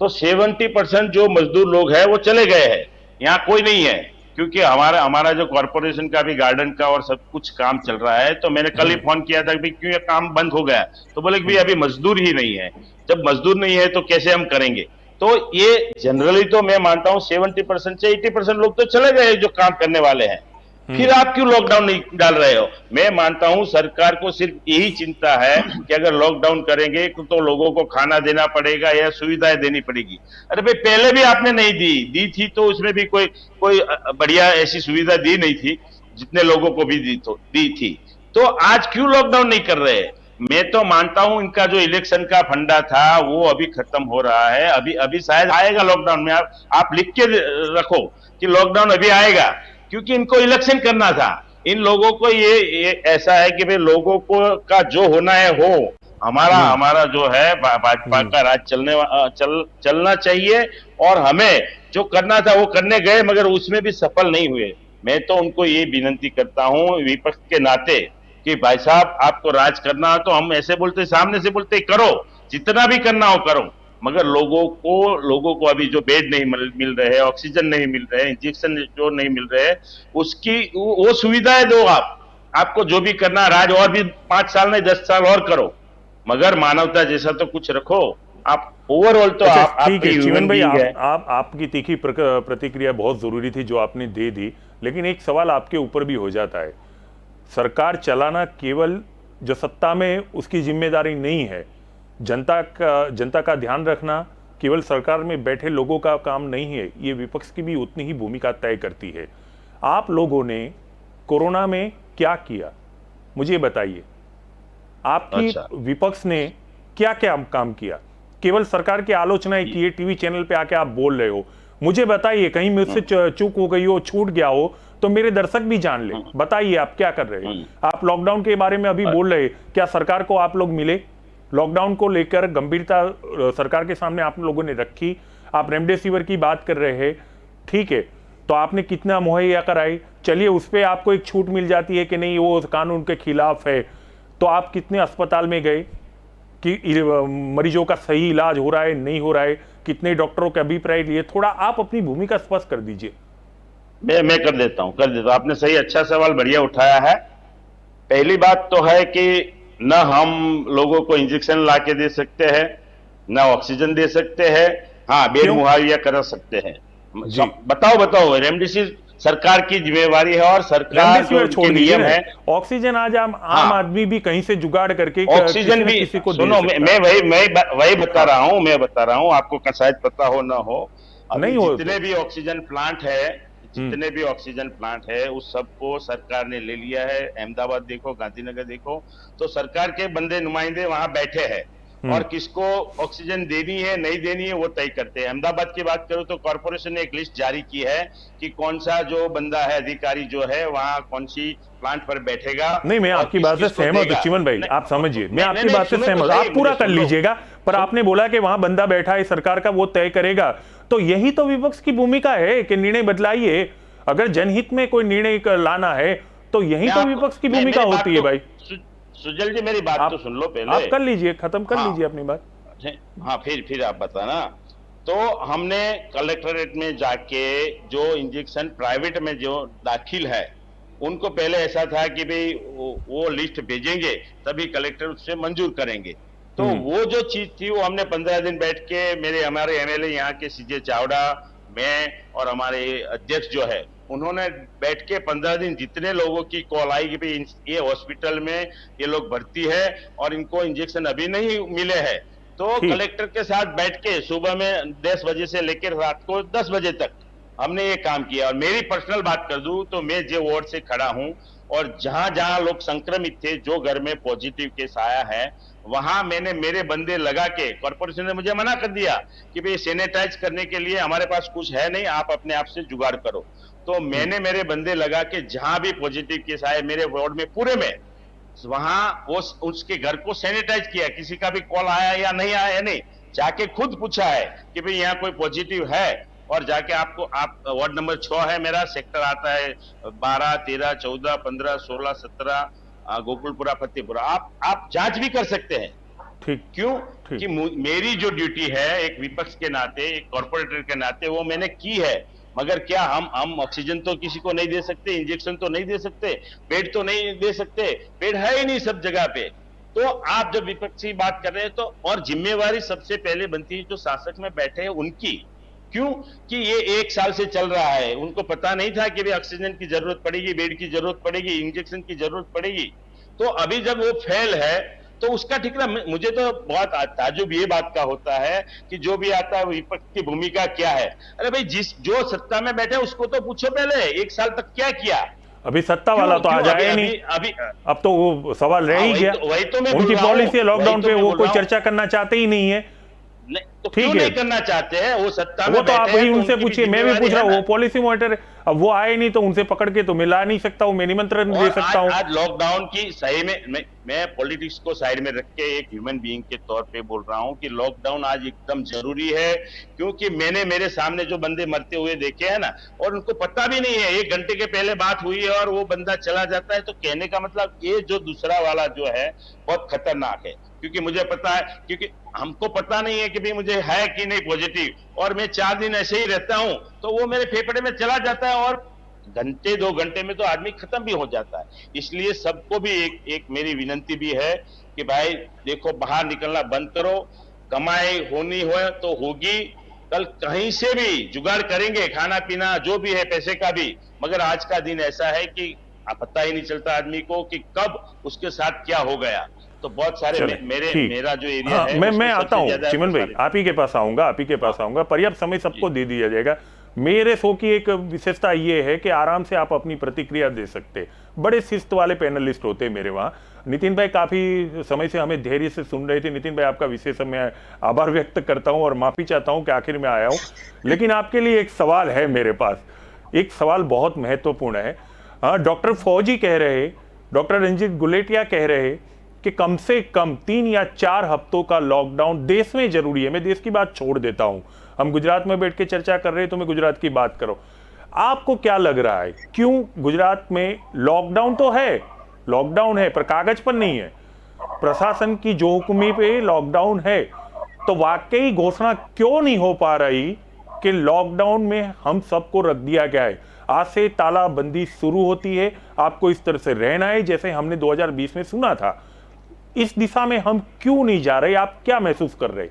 तो 70% जो मजदूर लोग हैं वो चले गए हैं, यहाँ कोई नहीं है। क्योंकि हमारा हमारा जो कॉर्पोरेशन का भी गार्डन का और सब कुछ काम चल रहा है, तो मैंने कल ही फोन किया था कि क्यों ये काम बंद हो गया, तो बोले कि भाई अभी मजदूर ही नहीं है। जब मजदूर नहीं है तो कैसे हम करेंगे? तो ये जनरली तो मैं मानता हूं 70% से 80% लोग तो चले गए जो काम करने वाले हैं। फिर आप क्यों लॉकडाउन नहीं डाल रहे हो? मैं मानता हूं सरकार को सिर्फ यही चिंता है कि अगर लॉकडाउन करेंगे तो लोगों को खाना देना पड़ेगा या सुविधाएं देनी पड़ेगी। अरे भाई पहले भी आपने नहीं दी थी तो उसमें भी कोई बढ़िया ऐसी सुविधा दी नहीं थी जितने लोगों को भी दी थी। तो आज क्यों लॉकडाउन नहीं कर रहे? मैं तो मानता हूं इनका जो इलेक्शन का फंडा था वो अभी खत्म हो रहा है। अभी अभी शायद आएगा लॉकडाउन में। आप लिख के रखो कि लॉकडाउन अभी आएगा, क्योंकि इनको इलेक्शन करना था। इन लोगों को ये ऐसा है कि भाई लोगों को का जो होना है हो, हमारा जो है भाजपा का राज चलना चाहिए। और हमें जो करना था वो करने गए, मगर उसमें भी सफल नहीं हुए। मैं तो उनको ये विनती करता हूं विपक्ष के नाते कि भाई साहब आपको राज करना हो तो हम ऐसे बोलते, सामने से बोलते करो, जितना भी करना हो करो, मगर लोगों को अभी जो बेड नहीं मिल रहे हैं, ऑक्सीजन नहीं मिल रहे हैं, इंजेक्शन जो नहीं मिल रहे हैं, उसकी वो सुविधाएं दो। आपको जो भी करना राज और भी 5 साल नहीं 10 साल और करो, मगर मानवता जैसा तो कुछ रखो। आप ओवरऑल तो अच्छा, आप ठीक है आपकी चिमन ह्यूमन भाई, बीइंग है। आपकी तीखी प्रतिक्रिया बहुत जरूरी थी जो आपने दे दी, लेकिन एक सवाल आपके ऊपर भी हो जाता है। सरकार चलाना केवल जो सत्ता में उसकी जिम्मेदारी नहीं है। जनता का ध्यान रखना केवल सरकार में बैठे लोगों का काम नहीं है, ये विपक्ष की भी उतनी ही भूमिका तय करती है। आप लोगों ने कोरोना में क्या किया, मुझे बताइए। आपकी अच्छा। विपक्ष ने क्या क्या काम किया? केवल सरकार की आलोचनाएं की है, टीवी चैनल पे आके आप बोल रहे हो। मुझे बताइए, कहीं मुझसे चूक हो गई हो, छूट गया हो तो मेरे दर्शक भी जान ले। बताइए आप क्या कर रहे हैं। आप लॉकडाउन के बारे में अभी बोल रहे, क्या सरकार को आप लोग मिले? लॉकडाउन को लेकर गंभीरता सरकार के सामने आप लोगों ने रखी। आप रेमडेसिविर की बात कर रहे हैं, ठीक है, तो आपने कितना मुहैया कराई? चलिए उस पर आपको एक छूट मिल जाती है कि नहीं वो कानून के खिलाफ है, तो आप कितने अस्पताल में गए कि मरीजों का सही इलाज हो रहा है नहीं हो रहा है, कितने डॉक्टरों के अभिप्राय लिए? थोड़ा आप अपनी भूमिका स्पष्ट कर दीजिए। मैं कर देता हूं। आपने सही अच्छा सवाल बढ़िया उठाया है। पहली बात तो है कि न हम लोगों को इंजेक्शन ला के दे सकते हैं, न ऑक्सीजन दे सकते हैं। हाँ, बेड क्यों? मुहैया कर सकते हैं। जी। बताओ रेमडेसिविर सरकार की जिम्मेवारी है और सरकार जो रेमडेसिविर छोड़ उनके दीजिए नियम ना, है। ऑक्सीजन आज आम हाँ। आदमी भी कहीं से जुगाड़ करके ऑक्सीजन भी किसी को दे सुनो, सकता मैं है। वही बता रहा हूं। मैं बता रहा हूं, आपको शायद पता हो ना हो। अभी नहीं हो जितने तो। भी ऑक्सीजन प्लांट है, जितने भी ऑक्सीजन प्लांट है, उस सबको सरकार ने ले लिया है। अहमदाबाद देखो, गांधीनगर देखो, तो सरकार के बंदे नुमाइंदे वहां बैठे हैं और किसको ऑक्सीजन देनी है नहीं देनी है वो तय करते हैं। अहमदाबाद की बात करो तो कॉर्पोरेशन ने एक लिस्ट जारी की है कि कौन सा जो बंदा है, अधिकारी जो है, वहां कौन सी प्लांट पर बैठेगा। नहीं, मैं आपकी बात से सहमत हूं चिमन भाई, आप समझिए, मैं आपकी बात से सहमत, आप पूरा कर लीजिएगा, पर आपने बोला कि वहां बंदा बैठा है, सरकार का वो तय करेगा। तो यही तो विपक्ष की भूमिका है कि निर्णय बदलाइए। अगर जनहित में कोई निर्णय लाना है तो यही तो विपक्ष की भूमिका होती है भाई। सुजल जी, मेरी बात तो सुन लो पहले। आप कर लीजिए, खत्म कर लीजिए अपनी बात। हाँ, फिर आप बताना। तो हमने कलेक्टरेट में जाके जो इंजेक्शन प्राइवेट में जो दाखिल है, उनको पहले ऐसा था कि भाई वो लिस्ट भेजेंगे तभी कलेक्टर उससे मंजूर करेंगे। तो वो जो चीज थी वो हमने 15 दिन बैठ के, हमारे एमएलए यहाँ के सीजे चावड़ा, मैं और हमारे अध्यक्ष जो है, उन्होंने बैठ के 15 दिन जितने लोगों की कॉल आई कि भाई ये हॉस्पिटल में ये लोग भर्ती है और इनको इंजेक्शन अभी नहीं मिले हैं, तो कलेक्टर के साथ बैठ के सुबह में 10 बजे से लेकर रात को 10 बजे तक हमने ये काम किया। और मेरी पर्सनल बात कर दूं तो मैं जे वार्ड से खड़ा हूं और जहां जहां लोग संक्रमित थे, जो घर में पॉजिटिव केस आया है, वहां मैंने मेरे बंदे लगा के, कॉर्पोरेशन ने मुझे मना कर दिया कि भाई सैनिटाइज करने के लिए हमारे पास कुछ है नहीं, आप अपने आप से जुगाड़ करो। तो मैंने मेरे बंदे लगा के जहां भी पॉजिटिव केस आए मेरे वार्ड में पूरे में, वहां वो उसके घर को सैनिटाइज किया। किसी का भी कॉल आया या नहीं आया नहीं, जाके खुद पूछा है कि भाई यहाँ कोई पॉजिटिव है, और जाके आप वार्ड नंबर 6 है मेरा, सेक्टर आता है 12, 13, 14, 15, 16, 17, गोकुलपुरा, फतेहपुरा, आप जांच भी कर सकते हैं। ठीक। क्यों? कि मेरी जो ड्यूटी है एक विपक्ष के नाते, एक कॉर्पोरेटर के नाते, वो मैंने की है। मगर क्या हम ऑक्सीजन तो किसी को नहीं दे सकते, इंजेक्शन तो नहीं दे सकते, बेड तो नहीं दे सकते, बेड है ही नहीं सब जगह पे। तो आप जब विपक्ष की बात कर रहे हैं तो, और जिम्मेवारी सबसे पहले बनती है जो शासक में बैठे हैं उनकी। क्यों? कि ये 1 साल से चल रहा है, उनको पता नहीं था कि भाई ऑक्सीजन की जरूरत पड़ेगी, बेड की जरूरत पड़ेगी, इंजेक्शन की जरूरत पड़ेगी। तो अभी जब वो फेल है तो उसका ठिकाना, मुझे तो बहुत ताजुब ये बात का होता है कि जो भी आता है विपक्ष की भूमिका क्या है। अरे भाई, जो सत्ता में बैठे उसको तो पूछो पहले 1 साल तक क्या किया। अभी सत्ता वाला तो आ जाए नहीं, अब तो वो सवाल रह ही गया। वही तो मैं उनकी पॉलिसी है लॉकडाउन पे, वो कोई चर्चा करना चाहते ही नहीं है। तो क्यों नहीं करना चाहते हैं? वो सत्ता में वो तो आप बैठे वही हैं, तो उनसे उनकी भी पूछिए, मैं भी जिम्मेवारी पूछ रहा है हूँ, ना। वो पॉलिसी मॉनिटर, अब वो आए नहीं तो उनसे पकड़ के तो मिला नहीं सकता हूँ, मैं निमंत्रण नहीं दे सकता हूँ। आज लॉकडाउन की सही में मैं पॉलिटिक्स को साइड में रख के एक ह्यूमन बीइंग के तौर पे बोल रहा हूँ कि लॉकडाउन आज एकदम जरूरी है। क्योंकि मैंने मेरे सामने जो बंदे मरते हुए देखे हैं ना, और उनको पता भी नहीं है, 1 घंटे के पहले बात हुई है और वो बंदा चला जाता है, तो कहने का मतलब ये जो दूसरा वाला जो है बहुत खतरनाक है। क्योंकि मुझे पता है, क्योंकि हमको पता नहीं है कि भाई मुझे है कि नहीं पॉजिटिव, और मैं 4 दिन ऐसे ही रहता हूं तो वो मेरे फेफड़े में चला जाता है और घंटे 2 घंटे में तो आदमी खत्म भी हो जाता है। इसलिए सबको भी एक मेरी विनंती भी है कि भाई देखो, बाहर निकलना बंद करो, कमाई होनी हो तो होगी, कल कहीं से भी जुगाड़ करेंगे, खाना पीना जो भी है पैसे का भी, मगर आज का दिन ऐसा है कि पता ही नहीं चलता आदमी को कि कब उसके साथ क्या हो गया। तो बहुत सारे चले, ठीक। मेरा जो एरिया हाँ, है मैं उसमें आता सबसे हूँ ज्यादा चिमन भाई, प्रसारित। आप ही के पास आऊंगा, आप ही के पास आऊंगा। पर्याप्त समय सबको दे दिया जाएगा। मेरे शो की एक विशेषता ये है कि आराम से आप अपनी प्रतिक्रिया दे सकते, बड़े शिस्त वाले पैनलिस्ट होते हैं मेरे वहाँ। नितिन भाई काफी समय से हमें धैर्य से सुन रहे थे। नितिन भाई आपका विशेष मैं आभार व्यक्त करता हूँ और माफी चाहता हूँ कि आखिर में आया हूँ, लेकिन आपके लिए एक सवाल है मेरे पास। एक सवाल बहुत महत्वपूर्ण है। हाँ, डॉक्टर फौजी कह रहे, डॉक्टर रंजीत गुलेटिया कह रहे कि कम से कम 3 या 4 हफ्तों का लॉकडाउन देश में जरूरी है। मैं देश की बात छोड़ देता हूं, हम गुजरात में बैठ के चर्चा कर रहे हैं तो मैं गुजरात की बात करो। आपको क्या लग रहा है, क्यों गुजरात में लॉकडाउन तो है, लॉकडाउन है पर कागज पर नहीं है, प्रशासन की जो हुक्मी पे लॉकडाउन है, तो वाकई घोषणा क्यों नहीं हो पा रही कि लॉकडाउन में हम सबको रख दिया गया है, आज से तालाबंदी शुरू होती है, आपको इस तरह से रहना है जैसे हमने 2020 में सुना था। इस दिशा में हम क्यों नहीं जा रहे, आप क्या महसूस कर रहे?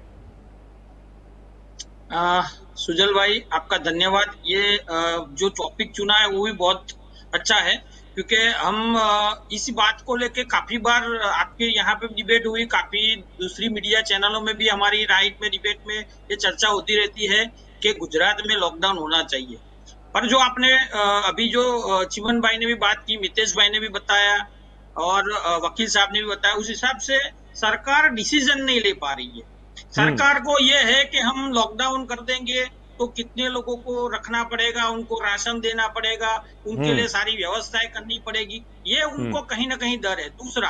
सुजल भाई आपका धन्यवाद। ये जो टॉपिक चुना है वो भी बहुत अच्छा है, क्योंकि हम इस बात को लेके काफी बार आपके यहाँ पे डिबेट हुई, काफी दूसरी मीडिया चैनलों में भी हमारी राइट में डिबेट में ये चर्चा होती रहती है कि गुजरात में लॉकडाउन होना चाहिए। पर जो आपने अभी जो चिमन भाई ने भी बात की, मितेश भाई ने भी बताया और वकील साहब ने भी बताया, उस हिसाब से सरकार डिसीजन नहीं ले पा रही है। सरकार को यह है कि हम लॉकडाउन कर देंगे तो कितने लोगों को रखना पड़ेगा, उनको राशन देना पड़ेगा, उनके लिए सारी व्यवस्थाएं करनी पड़ेगी, ये उनको कहीं ना कहीं डर है। दूसरा,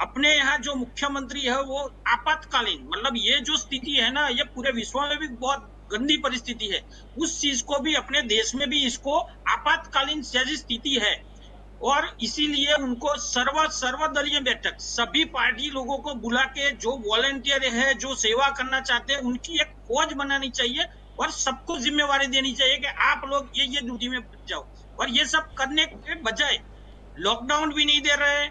अपने यहाँ जो मुख्यमंत्री है वो आपातकालीन, मतलब ये जो स्थिति है ना, ये पूरे विश्व में भी बहुत गंदी परिस्थिति है, उस चीज को भी अपने देश में भी इसको आपातकालीन जैसी स्थिति है, और इसीलिए उनको सर्वदलीय बैठक सभी पार्टी लोगों को बुला के, जो वॉलंटियर है, जो सेवा करना चाहते हैं, उनकी एक फौज बनानी चाहिए और सबको जिम्मेवारी देनी चाहिए कि आप लोग ये ड्यूटी में बच जाओ। और ये सब करने के बजाय लॉकडाउन भी नहीं दे रहे,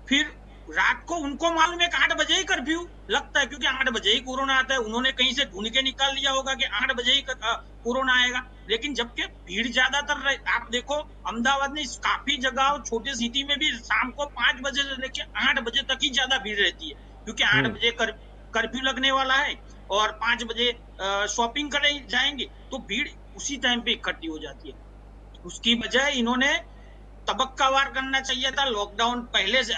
फिर रात को उनको मालूम है कि 8 बजे ही कर्फ्यू लगता है, क्योंकि 8 बजे ही कोरोना आता है, उन्होंने कहीं से ढूंढ के निकाल लिया होगा कि 8 बजे ही कोरोना आएगा। लेकिन जबकि भीड़ ज्यादातर, आप देखो अहमदाबाद में काफी जगह, छोटे सिटी में भी शाम को 5 बजे से लेकर 8 बजे तक ही ज्यादा भीड़ रहती है, क्योंकि 8 बजे कर्फ्यू लगने वाला है और 5 बजे शॉपिंग करने जाएंगे तो भीड़ उसी टाइम पे इकट्ठी हो जाती है। उसकी बजाय इन्होंने तबक्कावार करना चाहिए था लॉकडाउन पहले से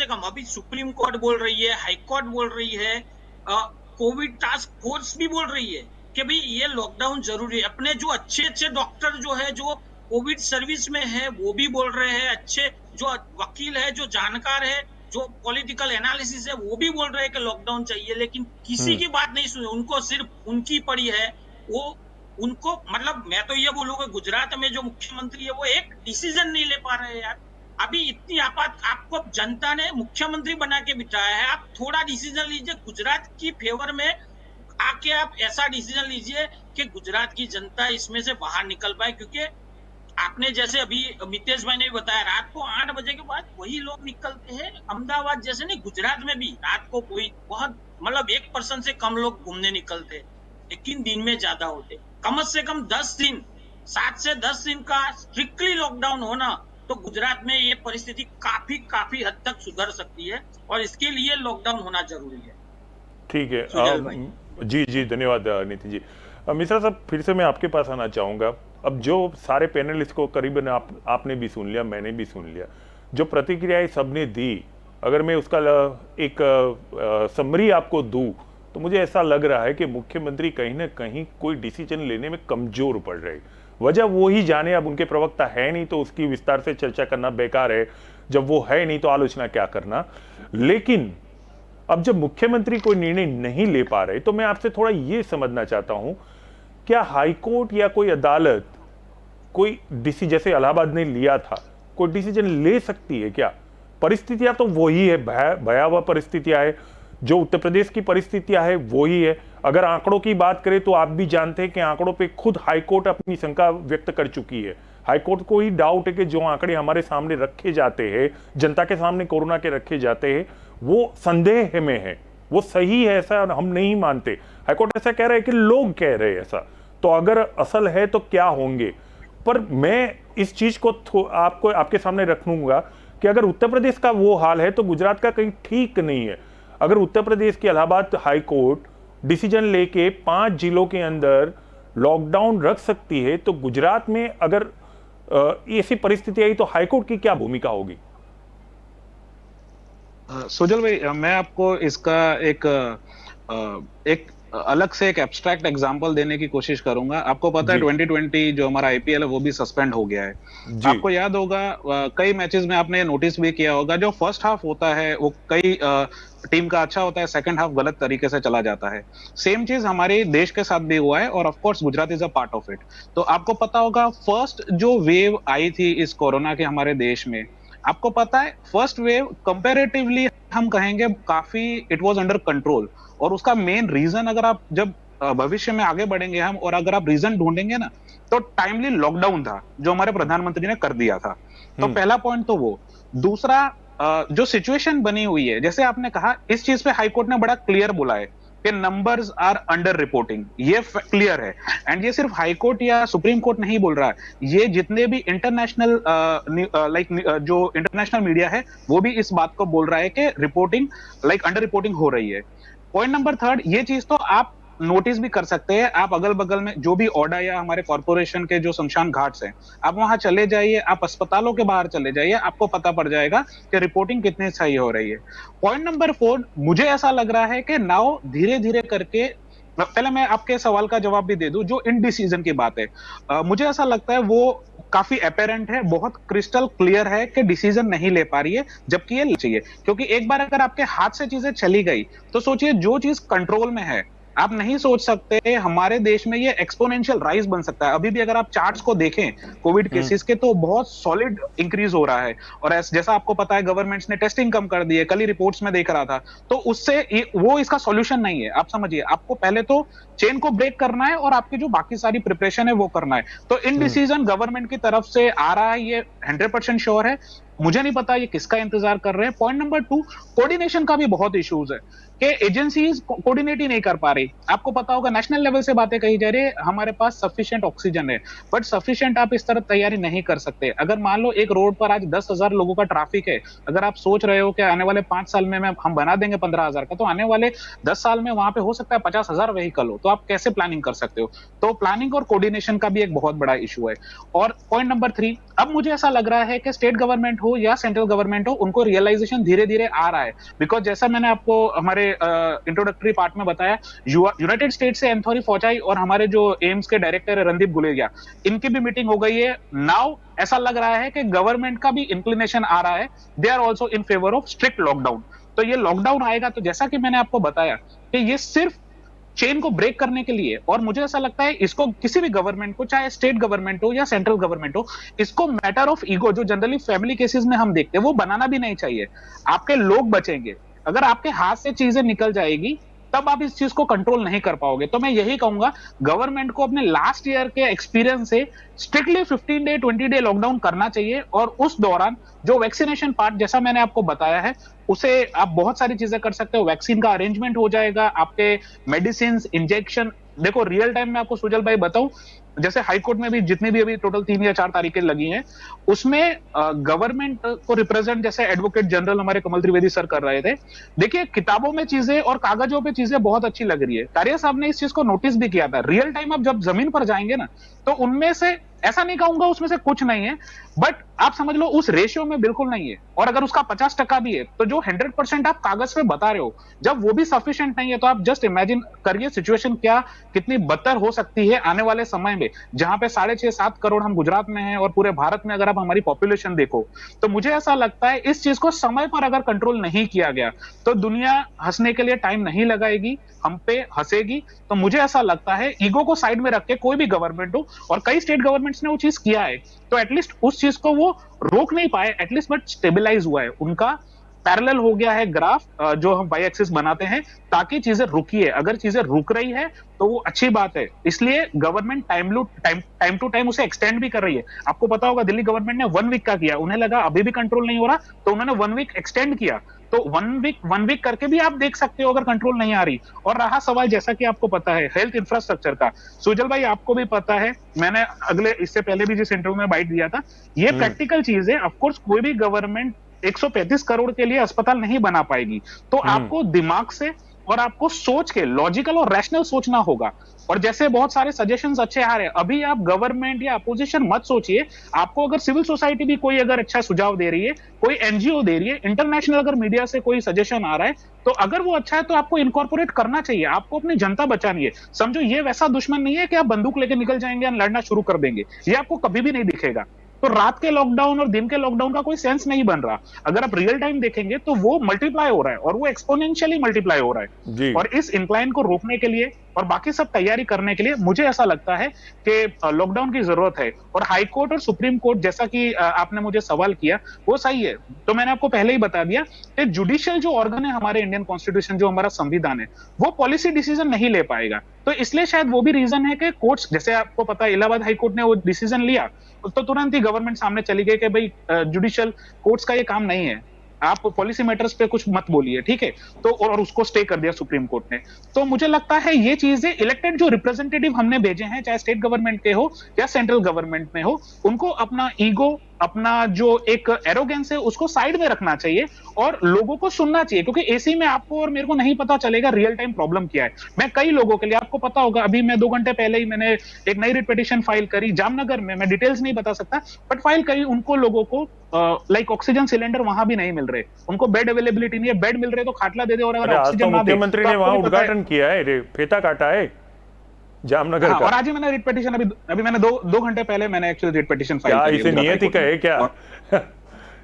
कम। अभी सुप्रीम कोर्ट बोल रही है, हाई कोर्ट बोल रही है, कोविड टास्क फोर्स भी बोल रही है कि भाई ये लॉकडाउन जरूरी है। अपने जो अच्छे डॉक्टर जो है, जो कोविड सर्विस में है, वो भी बोल रहे हैं, अच्छे जो वकील है, जो जानकार है, जो पॉलिटिकल एनालिसिस है, वो भी बोल रहे हैं कि लॉकडाउन चाहिए। लेकिन किसी की बात नहीं सुनी, उनको सिर्फ उनकी पड़ी है, वो उनको, मतलब मैं तो ये बोलूंगा गुजरात में जो मुख्यमंत्री है वो एक डिसीजन नहीं ले पा रहे हैं यार। अभी इतनी आपको जनता ने मुख्यमंत्री बना के बिठाया है, आप थोड़ा डिसीजन लीजिए गुजरात की फेवर में आके, आप ऐसा डिसीजन लीजिए कि गुजरात की जनता इसमें से बाहर निकल पाए। क्योंकि आपने जैसे अभी मितेश भाई ने भी बताया, रात को 8 बजे के बाद वही लोग निकलते हैं। अहमदाबाद जैसे नहीं, गुजरात में भी रात को कोई बहुत, मतलब 1% से कम लोग घूमने निकलते, लेकिन दिन में ज्यादा होते। कम से कम 10 दिन, 7 से 10 दिन का स्ट्रिक्टली लॉकडाउन होना, तो गुजरात में ये परिस्थिति काफी हद तक सुधर सकती है, और इसके लिए लॉकडाउन होना जरूरी है। ठीक है, जी धन्यवाद नितिन जी। मिश्रा साहब, फिर से मैं आपके पास आना चाहूँगा। अब जो सारे पैनलिस्ट को करीबन आपने भी सुन लिया, मैंने भी सुन लिया, जो प्रतिक्रियाएं सबने दी, अगर मैं उसका एक समरी आपको दूं तो मुझे ऐसा लग रहा है कि मुख्यमंत्री कहीं ना कहीं कोई डिसीजन लेने में कमजोर पड़ रहे। वजह वो ही जाने, अब उनके प्रवक्ता है नहीं तो उसकी विस्तार से चर्चा करना बेकार है, जब वो है नहीं तो आलोचना क्या करना। लेकिन अब जब मुख्यमंत्री कोई निर्णय नहीं ले पा रहे, तो मैं आपसे थोड़ा ये समझना चाहता हूं, क्या हाईकोर्ट या कोई अदालत कोई डिसीजन, जैसे इलाहाबाद ने लिया था, कोई डिसीजन ले सकती है क्या? परिस्थितियां तो वही है, भयावह परिस्थितियां है, जो उत्तर प्रदेश की परिस्थितियां है वही है। अगर आंकड़ों की बात करें तो आप भी जानते हैं कि आंकड़ों पे खुद हाईकोर्ट अपनी शंका व्यक्त कर चुकी है। हाईकोर्ट को ही डाउट है कि जो आंकड़े हमारे सामने रखे जाते हैं, जनता के सामने कोरोना के रखे जाते हैं, वो संदेह में है, वो सही है ऐसा हम नहीं मानते। हाईकोर्ट ऐसा कह रहा है कि लोग कह रहे हैं ऐसा, तो अगर असल है तो क्या होंगे? पर मैं इस चीज को आपको आपके सामने रखूंगा कि अगर उत्तर प्रदेश का वो हाल है तो गुजरात का कहीं ठीक नहीं है। अगर उत्तर प्रदेश की इलाहाबाद हाई कोर्ट डिसीजन लेके 5 जिलों के अंदर लॉकडाउन रख सकती है, तो गुजरात में अगर ऐसी परिस्थिति आई तो हाईकोर्ट की क्या भूमिका होगी? सुजल भाई, मैं आपको इसका एक अलग से एक एब्स्ट्रैक्ट एग्जांपल देने की कोशिश करूंगा। आपको पता है जी। 2020 जो हमारा आईपीएल है वो भी सस्पेंड हो गया है। जी। आपको याद होगा, कई मैचेस में आपने नोटिस भी किया होगा, जो फर्स्ट हाफ होता है वो कई टीम का अच्छा होता है, सेकंड हाफ गलत तरीके से चला जाता है। सेम चीज हमारे देश के साथ भी हुआ है और of course Gujarat is a part of it. तो आपको पता होगा, फर्स्ट जो वेव आई थी इस कोरोना के हमारे देश में, आपको पता है फर्स्ट वेव कंपैरेटिवली हम कहेंगे काफी इट वाज अंडर कंट्रोल। और उसका मेन रीजन, अगर आप जब भविष्य में आगे बढ़ेंगे हम और अगर आप रीजन ढूंढेंगे ना, तो टाइमली लॉकडाउन था जो हमारे प्रधानमंत्री ने कर दिया था। तो पहला पॉइंट तो वो। दूसरा, जो सिचुएशन बनी हुई है, जैसे आपने कहा, इस चीज पे हाईकोर्ट ने बड़ा क्लियर बोला है कि नंबर्स आर अंडर रिपोर्टिंग, ये क्लियर है। एंड ये सिर्फ हाईकोर्ट या सुप्रीम कोर्ट नहीं बोल रहा है, ये जितने भी इंटरनेशनल जो इंटरनेशनल मीडिया है वो भी इस बात को बोल रहा है कि रिपोर्टिंग अंडर रिपोर्टिंग हो रही है। पॉइंट नंबर थर्ड, ये चीज तो आप नोटिस भी कर सकते हैं। आप अगल बगल में जो भी ओडा या हमारे कॉर्पोरेशन के जो शमशान घाट्स हैं, आप वहां चले जाइए, आप अस्पतालों के बाहर चले जाइए, आपको पता पड़ जाएगा कि रिपोर्टिंग कितनी सही हो रही है। पॉइंट नंबर 4, मुझे ऐसा लग रहा है कि नाउ धीरे धीरे करके, पहले मैं आपके सवाल का जवाब भी दे दूं, जो इनडिसीजन की बात है, मुझे ऐसा लगता है वो काफी अपेरेंट है, बहुत क्रिस्टल क्लियर है कि डिसीजन नहीं ले पा रही है, जबकि ये चाहिए। क्योंकि एक बार अगर आपके हाथ से चीजें चली गई तो सोचिए, जो चीज कंट्रोल में है, आप नहीं सोच सकते हमारे देश में ये एक्सपोनेंशियल राइज बन सकता है। अभी भी अगर आप चार्ट्स को देखें कोविड केसेस के, तो बहुत सॉलिड इंक्रीज हो रहा है। और जैसा आपको पता है, गवर्नमेंट्स ने टेस्टिंग कम कर दी है, कल ही रिपोर्ट्स में देख रहा था। तो उससे वो इसका सॉल्यूशन नहीं है। आप समझिए, आपको पहले तो चेन को ब्रेक करना है और आपकी जो बाकी सारी प्रिपरेशन है वो करना है। तो इन डिसीजन गवर्नमेंट की तरफ से आ रहा है, ये 100% श्योर है। मुझे नहीं पता ये किसका इंतजार कर रहे हैं। पॉइंट नंबर 2, कोऑर्डिनेशन का भी बहुत इश्यूज है कि एजेंसीज कोऑर्डिनेट ही नहीं कर पा रही। आपको पता होगा, नेशनल लेवल से बातें कही जा रही है, हमारे पास सफिशिएंट ऑक्सीजन है, बट सफिशिएंट आप इस तरह तैयारी नहीं कर सकते। अगर मान लो एक रोड पर आज 10,000 लोगों का ट्रैफिक है, अगर आप सोच रहे हो कि आने वाले 5 साल में हम बना देंगे 15,000 का, तो आने वाले 10 साल में वहां पे हो सकता है 50,000 व्हीकल हो, तो आप कैसे प्लानिंग कर सकते हो? तो प्लानिंग और कोऑर्डिनेशन का भी एक बहुत बड़ा इशू है। और पॉइंट नंबर 3, अब मुझे ऐसा लग रहा है कि स्टेट गवर्नमेंट हो या सेंट्रल गवर्नमेंट हो, उनको रियलाइजेशन धीरे धीरे आ रहा है। बिकॉज जैसा मैंने आपको हमारे इंट्रोडक्टरी पार्ट में बताया, यूनाइटेड स्टेट से एंथोनी फॉचाई और हमारे जो एम्स के डायरेक्टर है रणदीप गुलेरिया, इनकी भी मीटिंग हो गई है। नाउ ऐसा लग रहा है कि गवर्नमेंट का भी इंक्लिनेशन आ रहा है, they are also in favour of strict lockdown. तो ये लॉकडाउन आएगा, तो जैसा कि मैंने आपको बताया कि ये सिर्फ चेन को ब्रेक करने के लिए, और मुझे ऐसा लगता है इसको किसी भी गवर्नमेंट को, चाहे स्टेट गवर्नमेंट हो या सेंट्रल गवर्नमेंट हो, इसको मैटर ऑफ ईगो, जो जनरली फैमिली केसेस में हम देखते हैं, वो बनाना भी नहीं चाहिए। आपके लोग बचेंगे, अगर आपके हाथ से चीजें निकल जाएगी तब आप इस चीज को कंट्रोल नहीं कर पाओगे। तो मैं यही कहूंगा, गवर्नमेंट को अपने लास्ट ईयर के एक्सपीरियंस से स्ट्रिक्टली 15 डे 20 डे लॉकडाउन करना चाहिए। और उस दौरान जो वैक्सीनेशन पार्ट, जैसा मैंने आपको बताया है, उसे आप बहुत सारी चीजें कर सकते हो। वैक्सीन का अरेंजमेंट हो जाएगा, आपके मेडिसिन, इंजेक्शन। देखो, रियल टाइम में आपको सुजल भाई बताऊं, जैसे हाईकोर्ट में भी जितनी भी अभी टोटल 3 या 4 तारीखें लगी हैं, उसमें गवर्नमेंट को रिप्रेजेंट जैसे एडवोकेट जनरल हमारे कमल त्रिवेदी सर कर रहे थे। देखिए, किताबों में चीजें और कागजों पे चीजें बहुत अच्छी लग रही है। कार्य साहब ने इस चीज को नोटिस भी किया था। रियल टाइम आप जब जमीन पर जाएंगे ना, तो उनमें से, ऐसा नहीं कहूंगा उसमें से कुछ नहीं है, बट आप समझ लो उस रेशियो में बिल्कुल नहीं है। और अगर उसका 50% भी है, तो जो 100% आप कागज पे बता रहे हो, जब वो भी सफिशिएंट नहीं है, तो आप जस्ट इमेजिन करिए सिचुएशन क्या कितनी बदतर हो सकती है आने वाले समय में, जहां पे 6.5-7 करोड़ हम गुजरात में हैं और पूरे भारत में अगर आप हमारी पॉपुलेशन देखो। तो मुझे ऐसा लगता है इस चीज को समय पर अगर कंट्रोल नहीं किया गया, तो दुनिया हंसने के लिए टाइम नहीं लगाएगी, हम पे हंसेगी। तो मुझे ऐसा लगता है ईगो को साइड में रख के कोई भी गवर्नमेंट हो, और कई स्टेट गवर्नमेंट्स ने वो चीज किया है, तो एटलीस्ट उस चीज को वो रोक नहीं पाए एटलीस्ट, बट स्टेबलाइज हुआ है, उनका पैरेलल हो गया है ग्राफ, जो हम वाई एक्सिस बनाते हैं, ताकि चीजें रुकी है। अगर चीजें रुक रही है तो वो अच्छी बात है, इसलिए गवर्नमेंट टाइम टू टाइम उसे एक्सटेंड भी कर रही है। आपको पता होगा, दिल्ली गवर्नमेंट ने 1 वीक का किया, उन्हें लगा अभी भी कंट्रोल नहीं हो रहा, तो उन्होंने 1 वीक एक्सटेंड किया। तो वन वीक करके भी आप देख सकते हो अगर कंट्रोल नहीं आ रही। और रहा सवाल, जैसा कि आपको पता है हेल्थ इंफ्रास्ट्रक्चर का, सुजल भाई आपको भी पता है, मैंने इससे पहले भी जिस इंटरव्यू में बाइट दिया था, ये प्रैक्टिकल चीज है। ऑफकोर्स कोई भी गवर्नमेंट 135 करोड़ के लिए अस्पताल नहीं बना पाएगी, तो आपको दिमाग से और आपको सोच के, लॉजिकल और रैशनल सोचना होगा। और जैसे बहुत सारे सजेशंस अच्छे आ रहे हैं, अभी आप गवर्नमेंट या अपोजिशन मत सोचिए, आपको अगर सिविल सोसाइटी भी कोई अगर अच्छा सुझाव दे रही है, कोई एनजीओ दे रही है, इंटरनेशनल अगर मीडिया से कोई सजेशन आ रहा है, तो अगर वो अच्छा है तो आपको इनकॉर्पोरेट करना चाहिए। आपको अपनी जनता बचानी है। समझो ये वैसा दुश्मन नहीं है कि आप बंदूक लेके निकल जाएंगे और लड़ना शुरू कर देंगे, ये आपको कभी भी नहीं दिखेगा। तो रात के लॉकडाउन और दिन के लॉकडाउन का कोई सेंस नहीं बन रहा। अगर आप रियल टाइम देखेंगे तो वो मल्टीप्लाई हो रहा है, और वो एक्सपोनेंशियली मल्टीप्लाई हो रहा है। और इस इंक्लाइन को रोकने के लिए और बाकी सब तैयारी करने के लिए मुझे ऐसा लगता है कि लॉकडाउन की जरूरत है। और हाई कोर्ट और सुप्रीम कोर्ट, जैसा कि आपने मुझे सवाल किया, वो सही है। तो मैंने आपको पहले ही बता दिया कि जुडिशियल जो ऑर्गन है हमारे इंडियन कॉन्स्टिट्यूशन, जो हमारा संविधान है, वो पॉलिसी डिसीजन नहीं ले पाएगा। तो इसलिए शायद वो भी रीजन है कि कोर्ट्स, जैसे आपको पता है इलाहाबाद हाई कोर्ट ने वो डिसीजन लिया, तो तुरंत ही गवर्नमेंट सामने चली गई कि भाई जुडिशियल कोर्ट्स का ये काम नहीं है, आप पॉलिसी मैटर्स पे कुछ मत बोलिए, ठीक है। तो और उसको स्टे कर दिया सुप्रीम कोर्ट ने। तो मुझे लगता है ये चीजें, इलेक्टेड जो रिप्रेजेंटेटिव हमने भेजे हैं, चाहे स्टेट गवर्नमेंट के हो या सेंट्रल गवर्नमेंट में हो, उनको अपना ईगो, अपना जो एक एरोगेंस है, उसको साइड में रखना चाहिए और लोगों को सुनना चाहिए। क्योंकि एसी में आपको और मेरे को नहीं पता चलेगा रियल टाइम प्रॉब्लम क्या है। मैं कई लोगों के लिए, आपको पता होगा, अभी मैं 2 घंटे पहले ही मैंने एक नई रिट पिटीशन फाइल करी जामनगर में, मैं डिटेल्स नहीं बता सकता, बट फाइल करी। उनको लोगों को लाइक ऑक्सीजन सिलेंडर वहां भी नहीं मिल रहे, उनको बेड अवेलेबिलिटी नहीं है। बेड मिल रहे तो खाटला दे दे, और अगर ऑक्सीजन ना दे, मुख्यमंत्री ने वहां उद्घाटन किया है, फेता काटा है जामनगर का। और आज ही मैंने रिट पिटीशन, अभी मैंने 2 घंटे पहले मैंने एक्चुअली रिट पिटीशन फाइल की। इसे नियति का है क्या?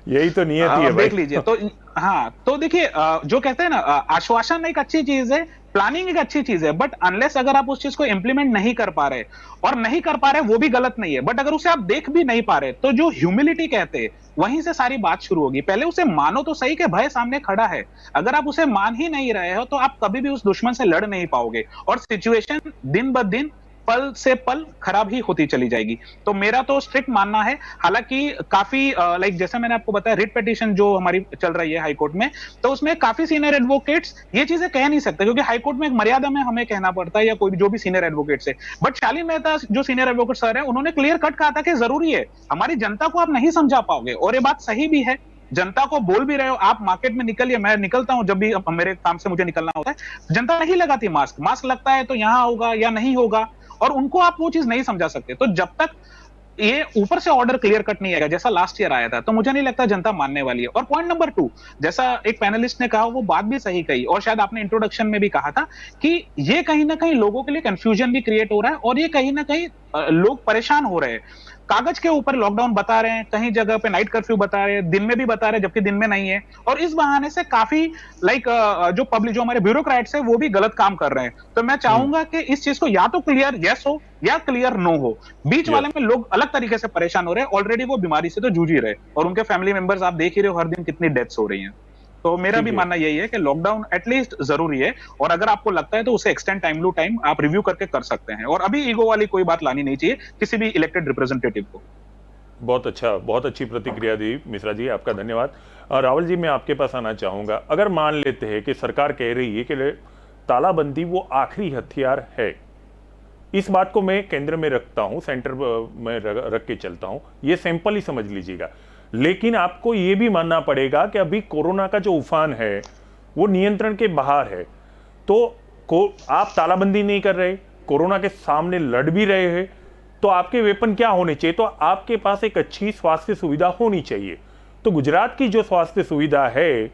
यही तो नियति है भाई। देख लीजिए। तो हाँ, तो देखिए, जो कहते हैं ना, आश्वासन एक अच्छी चीज है, प्लानिंग एक अच्छी चीज है, बट अनलेस अगर आप उस चीज को इंप्लीमेंट नहीं कर पा रहे, और नहीं कर पा रहे वो भी गलत नहीं है, बट अगर उसे आप देख भी नहीं पा रहे, तो जो ह्यूमिलिटी कहते हैं, वहीं से सारी बात शुरू होगी। पहले उसे मानो तो सही कि भय सामने खड़ा है। अगर आप उसे मान ही नहीं रहे हो, तो आप कभी भी उस दुश्मन से लड़ नहीं पाओगे, और सिचुएशन दिन ब दिन, पल से पल खराब ही होती चली जाएगी। तो मेरा तो स्ट्रिक्ट मानना है। हालांकि काफी लाइक जैसे मैंने आपको बताया, रिट पिटीशन जो हमारी चल रही है हाई कोर्ट में, तो उसमें काफी सीनियर एडवोकेट्स ये चीजें कह नहीं सकते, क्योंकि हाई कोर्ट में एक मर्यादा में हमें कहना पड़ता है, या कोई जो भी सीनियर एडवोकेट्स है। बट शालीन मेहता जो सीनियर एडवोकेट सर है, उन्होंने क्लियर कट कहा था कि जरूरी है, हमारी जनता को आप नहीं समझा पाओगे। और ये बात सही भी है, जनता को बोल भी रहे हो, आप मार्केट में निकलिए। मैं निकलता हूं, जब भी मेरे काम से मुझे निकलना होता है, जनता नहीं लगाती मास्क। मास्क लगता है तो यहां होगा या नहीं होगा, और उनको आप वो चीज नहीं समझा सकते। तो जब तक ये ऊपर से ऑर्डर क्लियर कट नहीं आएगा, जैसा लास्ट ईयर आया था, तो मुझे नहीं लगता जनता मानने वाली है। और पॉइंट नंबर 2, जैसा एक पैनलिस्ट ने कहा, वो बात भी सही कही, और शायद आपने इंट्रोडक्शन में भी कहा था कि ये कहीं ना कहीं लोगों के लिए कंफ्यूजन भी क्रिएट हो रहा है, और ये कहीं ना कहीं लोग परेशान हो रहे हैं। कागज के ऊपर लॉकडाउन बता रहे हैं, कहीं जगह पे नाइट कर्फ्यू बता रहे हैं, दिन में भी बता रहे हैं, जबकि दिन में नहीं है। और इस बहाने से काफी लाइक जो पब्लिक, जो हमारे ब्यूरोक्रेट्स है, वो भी गलत काम कर रहे हैं। तो मैं चाहूंगा कि इस चीज को या तो क्लियर यस हो या क्लियर नो हो। बीच वाले में लोग अलग तरीके से परेशान हो रहे हैं। ऑलरेडी वो बीमारी से तो जूझ ही रहे, और उनके फैमिली मेंबर्स आप देख ही रहे हो हर दिन कितनी डेथ्स हो रही हैं। तो मेरा भी मानना यही है कि लॉकडाउन एटलीस्ट जरूरी है, और अगर आपको लगता है तो उसे एक्सटेंड टाइम टू टाइम आप रिव्यू करके कर सकते हैं। और अभी ईगो वाली कोई बात लानी नहीं चाहिए किसी भी इलेक्टेड रिप्रेजेंटेटिव को। बहुत अच्छा, बहुत अच्छी प्रतिक्रिया दी मिश्रा जी, आपका धन्यवाद। रावल जी, मैं आपके पास आना चाहूँगा। अगर मान लेते हैं कि सरकार कह रही है कि तालाबंदी वो आखिरी हथियार है, इस बात को मैं केंद्र में रखता हूँ, सेंटर में रख के चलता हूँ, ये सैंपल ही समझ लीजिएगा। लेकिन आपको ये भी मानना पड़ेगा कि अभी कोरोना का जो उफान है वो नियंत्रण के बाहर है। तो आप तालाबंदी नहीं कर रहे, कोरोना के सामने लड़ भी रहे हैं, तो आपके वेपन क्या होने चाहिए? तो आपके पास एक अच्छी स्वास्थ्य सुविधा होनी चाहिए। तो गुजरात की जो स्वास्थ्य सुविधा है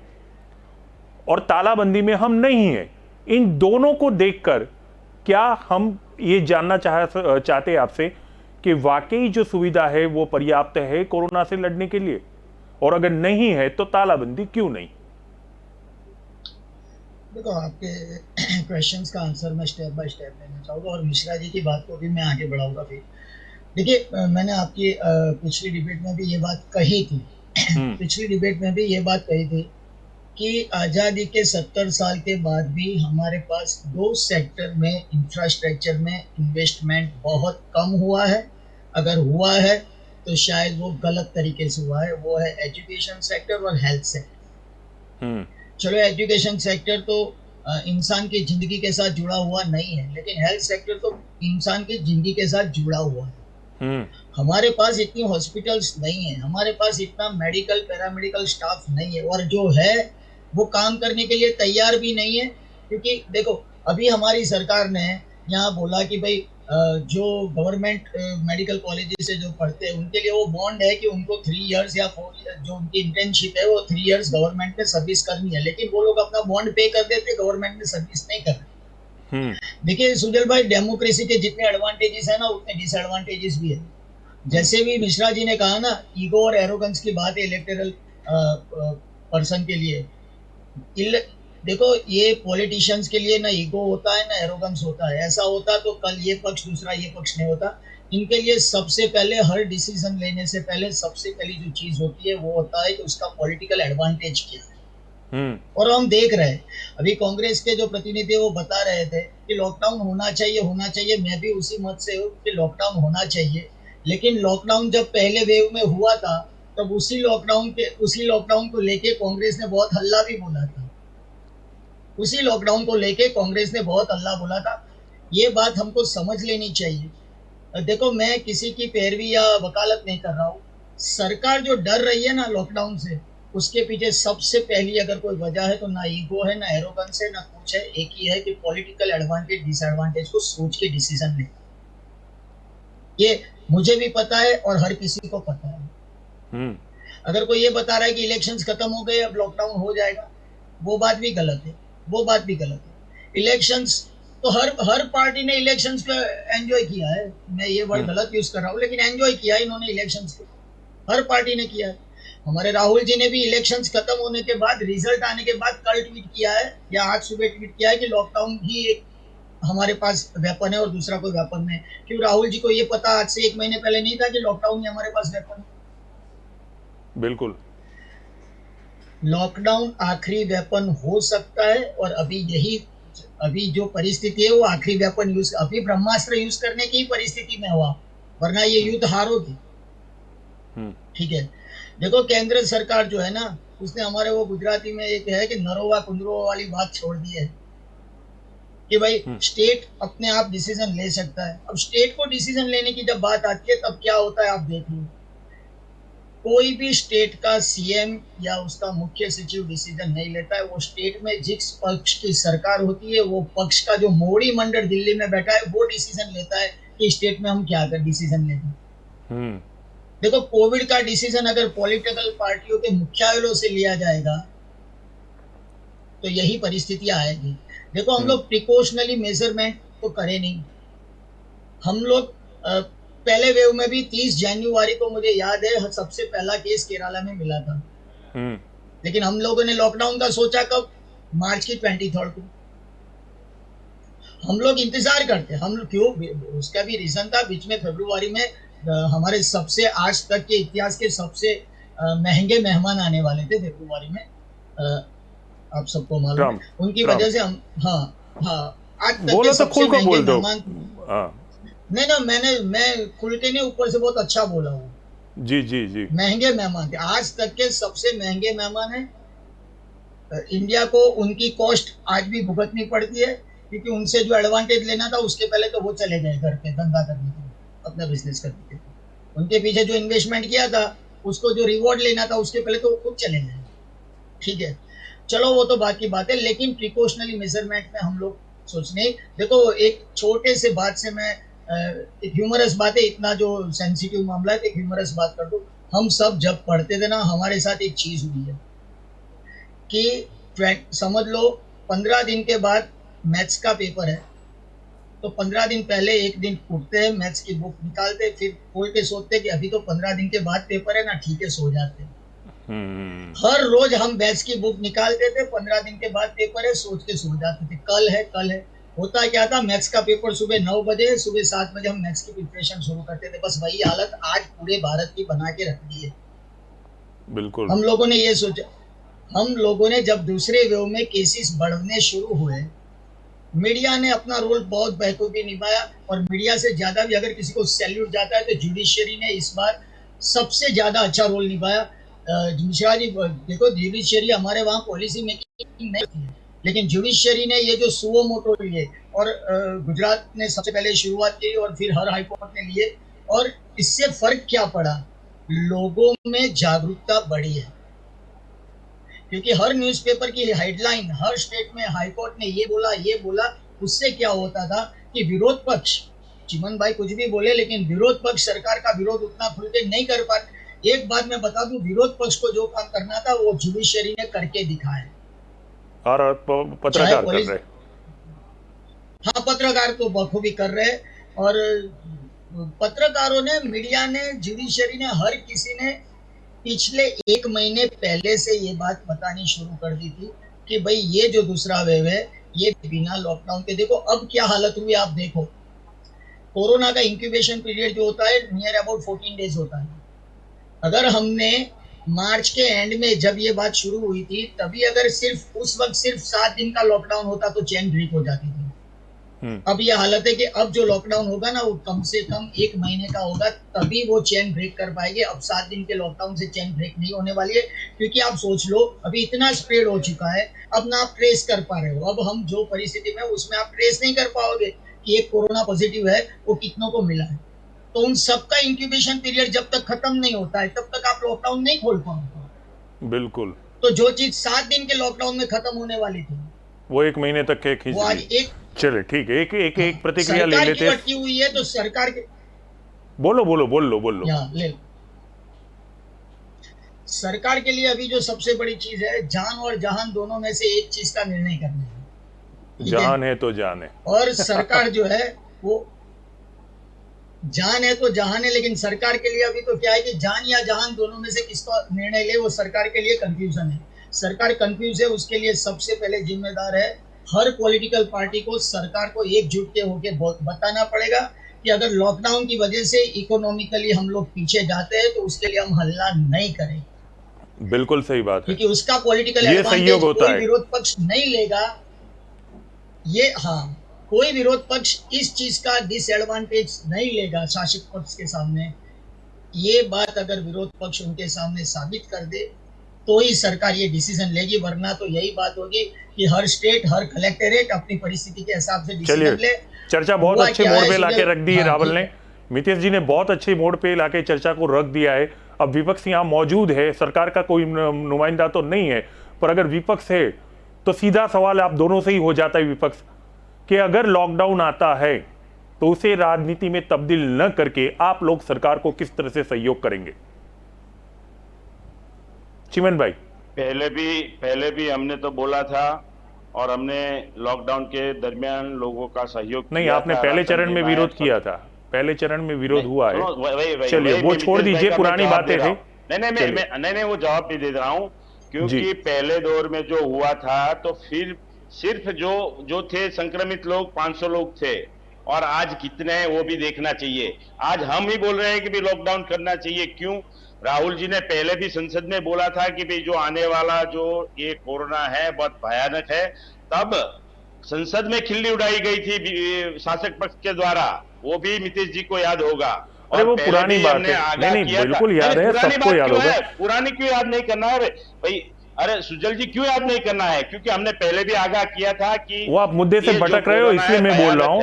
और तालाबंदी में हम नहीं है, इन दोनों को देखकर क्या हम ये जानना चाहते हैं आपसे कि वाकई जो सुविधा है वो पर्याप्त है कोरोना से लड़ने के लिए, और अगर नहीं है तो तालाबंदी क्यों नहीं? देखो, आपके क्वेश्चंस का आंसर मैं स्टेप बाय स्टेप देना चाहूँगा, और मिश्रा जी की बात को भी मैं आगे बढ़ाऊंगा। फिर देखिए, मैंने आपकी पिछली डिबेट में भी ये बात कही थी पिछली डिबेट में भी ये बात कही थी कि आज़ादी के 70 साल के बाद भी हमारे पास 2 सेक्टर में, इंफ्रास्ट्रक्चर में इन्वेस्टमेंट बहुत कम हुआ है। अगर हुआ है तो शायद वो गलत तरीके से हुआ है। वो है एजुकेशन सेक्टर और हेल्थ सेक्टर। चलो एजुकेशन सेक्टर तो इंसान की जिंदगी के साथ जुड़ा हुआ नहीं है, लेकिन हेल्थ सेक्टर तो इंसान की जिंदगी के साथ जुड़ा हुआ है। हम्म। हमारे पास इतनी हॉस्पिटल्स नहीं है, हमारे पास इतना मेडिकल पैरामेडिकल स्टाफ नहीं है, और जो है वो काम करने के लिए तैयार भी नहीं है। क्योंकि देखो, अभी हमारी सरकार ने यहाँ बोला कि भाई जो गवर्नमेंट मेडिकल कॉलेजेस से जो पढ़ते हैं उनके लिए वो बॉन्ड है कि उनको 3 इयर्स या 4 इयर्स जो उनकी इंटर्नशिप है वो 3 इयर्स गवर्नमेंट में सर्विस करनी है, लेकिन वो लोग अपना बॉन्ड पे कर देते, गवर्नमेंट में सर्विस नहीं कर रहे। हम्म। देखिए सुजल भाई, डेमोक्रेसी के जितने एडवांटेजेस है ना उतने डिसएडवांटेजेस भी है। जैसे भी मिश्रा जी ने कहा ना, ईगो और एरोगेंस की बात है इलेक्टोरल पर्सन के लिए। देखो, ये पॉलिटिशियंस के लिए ना ईगो होता है ना एरोगेंस होता है। ऐसा होता तो कल ये पक्ष दूसरा ये पक्ष नहीं होता। इनके लिए सबसे पहले हर डिसीजन लेने से पहले सबसे पहली जो चीज होती है वो होता है कि उसका पॉलिटिकल एडवांटेज क्या है। और हम देख रहे हैं, अभी कांग्रेस के जो प्रतिनिधि वो बता रहे थे कि लॉकडाउन होना चाहिए होना चाहिए। मैं भी उसी मत से हूँ कि लॉकडाउन होना चाहिए, लेकिन लॉकडाउन जब पहले वेव में हुआ था तब उसी लॉकडाउन को लेके कांग्रेस ने बहुत हल्ला भी बोला था। उसी लॉकडाउन को लेके कांग्रेस ने बहुत हल्ला बोला था। ये बात हमको समझ लेनी चाहिए। देखो, मैं किसी की पैरवी या वकालत नहीं कर रहा हूँ। सरकार जो डर रही है ना लॉकडाउन से, उसके पीछे सबसे पहली अगर कोई वजह है तो ना ईगो है ना एरोगेंस है ना कुछ है, एक ही है कि पॉलिटिकल एडवांटेज डिसएडवांटेज को सोच के डिसीजन ले। ये मुझे भी पता है और हर किसी को पता है। अगर कोई ये बता रहा है कि इलेक्शंस खत्म हो गए अब लॉकडाउन हो जाएगा, वो बात भी गलत है। वो बात भी गलत है। इलेक्शंस तो हर पार्टी ने इलेक्शंस को एंजॉय किया है। मैं ये वर्ड गलत यूज कर रहा हूँ, लेकिन एंजॉय किया इन्होंने इलेक्शंस को, हर पार्टी ने किया है। हमारे राहुल जी ने भी इलेक्शंस खत्म होने के बाद, रिजल्ट आने के बाद कल ट्वीट किया है या आज सुबह ट्वीट किया है कि लॉकडाउन ही एक हमारे पास वेपन है और दूसरा कोई वेपन नहीं। क्यों राहुल जी को ये पता आज से 1 महीने पहले नहीं था कि लॉकडाउन ही हमारे पास वेपन है? बिल्कुल। लॉकडाउन आखिरी वेपन हो सकता है, और अभी जो परिस्थिति है वो आखिरी वेपन यूज, अभी ब्रह्मास्त्र यूज करने की परिस्थिति में हुआ, वरना ये युद्ध हारोगी। ठीक है, देखो केंद्र सरकार जो है ना, उसने हमारे वो गुजराती में एक है कि नरोवा कुंजरो वाली बात छोड़ दी है कि भाई स्टेट अपने आप डिसीजन ले सकता है। अब स्टेट को डिसीजन लेने की जब बात आती है तब क्या होता है आप देख लो, कोई भी स्टेट का सीएम या उसका मुख्य सचिव डिसीजन नहीं लेता है। वो स्टेट में जिस पक्ष की सरकार होती है वो पक्ष का जो मोड़ी मंडल दिल्ली में बैठा है वो डिसीजन लेता है कि स्टेट में हम क्या कर डिसीजन लेंगे। देखो, कोविड का डिसीजन अगर पॉलिटिकल पार्टियों के मुख्यालयों से लिया जाएगा तो यही परिस्थितियां आएगी। देखो, हम लोग प्रिकॉशनरी मेजरमेंट तो करे नहीं। हम लोग पहले वेव में भी 30 जनवरी को मुझे याद है सबसे पहला केस केरला में मिला था। लेकिन हम लोगों ने लॉकडाउन का सोचा कब? मार्च की 23 को। हम लोग इंतजार करते, हम लोग क्यों, उसका भी रीजन था। बीच में फरवरी में हमारे सबसे आज तक के इतिहास के सबसे महंगे मेहमान आने वाले थे फरवरी में, आप सबको मालूम है। उनकी वजह से हम आज तक के सबसे महंगे मेहमान। नहीं ना, मैं खुल के नहीं, ऊपर से बहुत अच्छा बोला हूँ। जी महंगे मेहमान थे, आज तक के सबसे महंगे मेहमान है। इंडिया को उनकी कॉस्ट आज भी भुगतनी पड़ती है, क्योंकि उनसे जो एडवांटेज लेना था उसके पहले तो वो चले गए घर पे धंधा करने के लिए, अपना बिजनेस करने के लिए। उनके पीछे जो इन्वेस्टमेंट किया था उसको जो रिवॉर्ड लेना था उसके पहले तो वो खुद चले गए। ठीक है, चलो वो तो बात की बात है, लेकिन प्रिकॉशनरी मेजरमेंट में हम लोग सोचने। देखो, एक छोटे से बात से मैं एक ह्यूमरस बात है, इतना जो सेंसिटिव मामला है, एक ह्यूमरस बात कर दो। हम सब जब पढ़ते थे ना, हमारे साथ एक चीज हुई है कि समझ लो 15 दिन के बाद मैथ्स का पेपर है, तो 15 दिन पहले एक दिन उठते हैं, मैथ्स की बुक निकालते, फिर खोल के सोचते कि अभी तो 15 दिन के बाद पेपर है ना, ठीक है सो जाते हैं। हर रोज हम मैथ्स की बुक निकालते थे, 15 दिन के बाद पेपर है, सोच के सो जाते थे कल है। होता क्या था, मैथ्स का पेपर सुबह 9 बजे, सुबह 7 बजे हम मैथ्स की प्रिपरेशन शुरू करते थे। बस वही हालत आज पूरे भारत की बना के रख दी है। बिल्कुल। हम लोगों ने ये सोचा, हम लोगों ने जब दूसरे वेव में केसेस बढ़ने शुरू हुए, मीडिया ने अपना रोल बहुत बखूबी निभाया, और मीडिया से ज्यादा भी अगर किसी को सैल्यूट जाता है तो जुडिशियरी ने इस बार सबसे ज्यादा अच्छा रोल निभाया। मिश्रा जी देखो, जुडिशियरी हमारे वहाँ पॉलिसी मेकिंग नहीं होती है। लेकिन जुडिशरी ने ये जो सुओ मोटो लिए और गुजरात ने सबसे पहले शुरुआत की और फिर हर हाईकोर्ट ने लिए, और इससे फर्क क्या पड़ा, लोगों में जागरूकता बढ़ी है। क्योंकि हर न्यूज़पेपर की हेडलाइन, हर स्टेट में हाईकोर्ट ने ये बोला, उससे क्या होता था कि विरोध पक्ष, चिमन भाई कुछ भी बोले, लेकिन विरोध पक्ष सरकार का विरोध उतना खुल के नहीं कर पाते। एक बात मैं बता दूं, विरोध पक्ष को जो काम करना था वो जुडिशरी ने करके दिखाया। और पत्रकार कर रहे। हाँ, पत्रकार तो बखूबी कर रहे हैं, और पत्रकारों ने, मीडिया ने, जुडिशरी ने, हर किसी ने पिछले 1 महीने पहले से ये बात बतानी शुरू कर दी थी कि भाई ये जो दूसरा वेव है ये बिना लॉकडाउन के, देखो अब क्या हालत हुई। आप देखो, कोरोना का इंक्यूबेशन पीरियड जो होता है नियर अबाउट 14 डेज होता है। अगर हमने मार्च के एंड में जब ये बात शुरू हुई थी, तभी अगर सिर्फ उस वक्त सिर्फ 7 दिन का लॉकडाउन होता तो चेन ब्रेक हो जाती थी। अब ये हालत है कि अब जो लॉकडाउन होगा ना वो कम से कम 1 महीने का होगा, तभी वो चेन ब्रेक कर पाएंगे। अब 7 दिन के लॉकडाउन से चेन ब्रेक नहीं होने वाली है, क्योंकि आप सोच लो अभी इतना स्प्रेड हो चुका है, अब ना आप ट्रेस कर पा रहे हो। अब हम जो परिस्थिति में उसमें आप ट्रेस नहीं कर पाओगे कि एक कोरोना पॉजिटिव है वो कितनों को मिला है। तो उन सबका इंक्यूबेशन पीरियड जब तक खत्म नहीं होता है तब तक आप लॉकडाउन नहीं खोल पाओगे। बिल्कुल। तो जो चीज 7 दिन के लॉकडाउन में खत्म होने वाली थी वो 1 महीने तक के खींच वो आज ली। एक, चले ठीक है, एक प्रतिक्रिया ले लेते हैं। अटकी हुई है तो सरकार के, बोलो। ले लो। सरकार के लिए अभी जो सबसे बड़ी चीज है, जान और जहान दोनों में से एक चीज का निर्णय करना है। जान है तो जान है, और सरकार जो है वो जान है तो जहान है, लेकिन सरकार के लिए अभी तो क्या है कि जान या जहान दोनों में से किसका निर्णय ले, वो सरकार के लिए कंफ्यूजन है। सरकार कंफ्यूज है, उसके लिए सबसे पहले जिम्मेदार है हर पॉलिटिकल पार्टी को, सरकार को एकजुट के होकर बताना पड़ेगा कि अगर लॉकडाउन की वजह से इकोनॉमिकली हम लोग पीछे जाते हैं तो उसके लिए हम हल्ला नहीं करेंगे। बिल्कुल सही बात है, क्योंकि उसका पॉलिटिकल ये सहयोग होता है। विरोध पक्ष नहीं लेगा ये, हाँ, कोई विरोध पक्ष इस चीज का डिसएडवांटेज नहीं लेगा शासक पक्ष के सामने। ये बात अगर विरोध पक्ष उनके सामने साबित कर दे तो ही सरकार ये डिसीजन लेगी, वरना तो यही बात होगी कि हर स्टेट, हर कलेक्टरेट अपनी परिस्थिति के हिसाब से डिसीजन ले। चर्चा बहुत अच्छे मोड़ पे लाके रख दी है रावल ने, मितेश जी ने बहुत अच्छे मोड़ पे लाके चर्चा को रख दिया है। अब विपक्ष यहाँ मौजूद है, सरकार का कोई नुमाइंदा तो नहीं है, पर अगर विपक्ष है तो सीधा सवाल आप दोनों से ही हो जाता है विपक्ष कि अगर लॉकडाउन आता है तो उसे राजनीति में तब्दील न करके आप लोग सरकार को किस तरह से सहयोग करेंगे? चिमन भाई, पहले भी हमने तो बोला था और हमने लॉकडाउन के दरमियान लोगों का सहयोग नहीं, किया आपने था, पहले राशन चरण में दिलाया विरोध था। किया था, पहले चरण में विरोध हुआ है। चलिए वो छोड़ दीजिए, पुरानी बातें थे। नहीं, वो जवाब भी दे रहा हूँ, क्योंकि पहले दौर में जो हुआ था तो फिर सिर्फ जो थे संक्रमित लोग 500 लोग थे, और आज कितने हैं वो भी देखना चाहिए। आज हम ही बोल रहे हैं कि भी लॉकडाउन करना चाहिए। क्यों? राहुल जी ने पहले भी संसद में बोला था कि भाई जो आने वाला जो ये कोरोना है बहुत भयानक है, तब संसद में खिल्ली उड़ाई गई थी शासक पक्ष के द्वारा, वो भी मितेश जी को याद होगा। अरे वो पुरानी बात है, नहीं बिल्कुल याद है, सबको याद होगा। पुरानी क्यों याद नहीं करना है भाई? अरे सुजल जी क्यों याद नहीं करना है? क्योंकि हमने पहले भी आगाह किया था कि वो आप मुद्दे से भटक रहे हो, इसलिए मैं बोल रहा हूँ।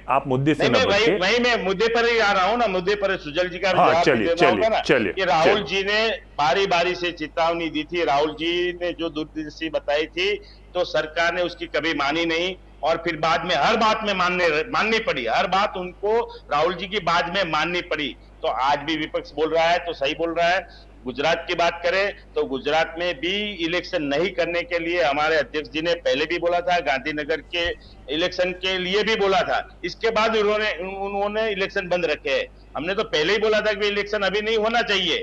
आप मुद्दे से वही मैं मुद्दे पर ही आ रहा हूँ ना, मुद्दे पर सुजल जी का चलिए कि राहुल जी ने बारी बारी से चेतावनी दी थी, राहुल जी ने जो दूरदर्शी बताई थी तो सरकार ने उसकी कभी मानी नहीं, और फिर बाद में हर बात में माननी पड़ी, हर बात उनको राहुल जी की बाद में माननी पड़ी। तो आज भी विपक्ष बोल रहा है तो सही बोल रहा है। गुजरात की बात करें तो गुजरात में भी इलेक्शन नहीं करने के लिए हमारे अध्यक्ष जी ने पहले भी बोला था, गांधीनगर के इलेक्शन के लिए भी बोला था, इसके बाद उन्होंने इलेक्शन बंद रखे हैं। हमने तो पहले ही बोला था कि इलेक्शन अभी नहीं होना चाहिए।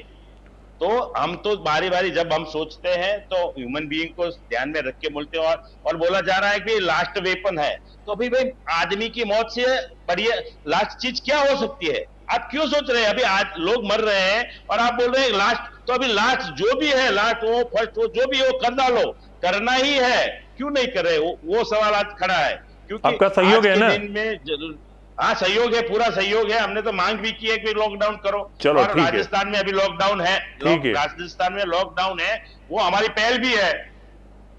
तो हम तो बारी बारी जब हम सोचते हैं तो ह्यूमन बीइंग को ध्यान में रख के बोलते हैं, और बोला जा रहा है कि लास्ट वेपन है। तो अभी भाई आदमी की मौत से बढ़िया लास्ट चीज क्या हो सकती है? आप क्यों सोच रहे हैं? अभी आज लोग मर रहे हैं और आप बोल रहे हैं लास्ट, तो अभी लास्ट जो भी है, लास्ट हो फर्स्ट हो जो भी हो कर डालो, करना ही है, क्यों नहीं कर रहे? वो सवाल आज खड़ा है, क्योंकि आपका सहयोग है ना? दिन में जरूर, हाँ सहयोग है, पूरा सहयोग है। हमने तो मांग भी की है कि लॉकडाउन करो, चलो और राजस्थान में अभी लॉकडाउन है, ठीक है, राजस्थान में लॉकडाउन है, वो हमारी पहल भी है।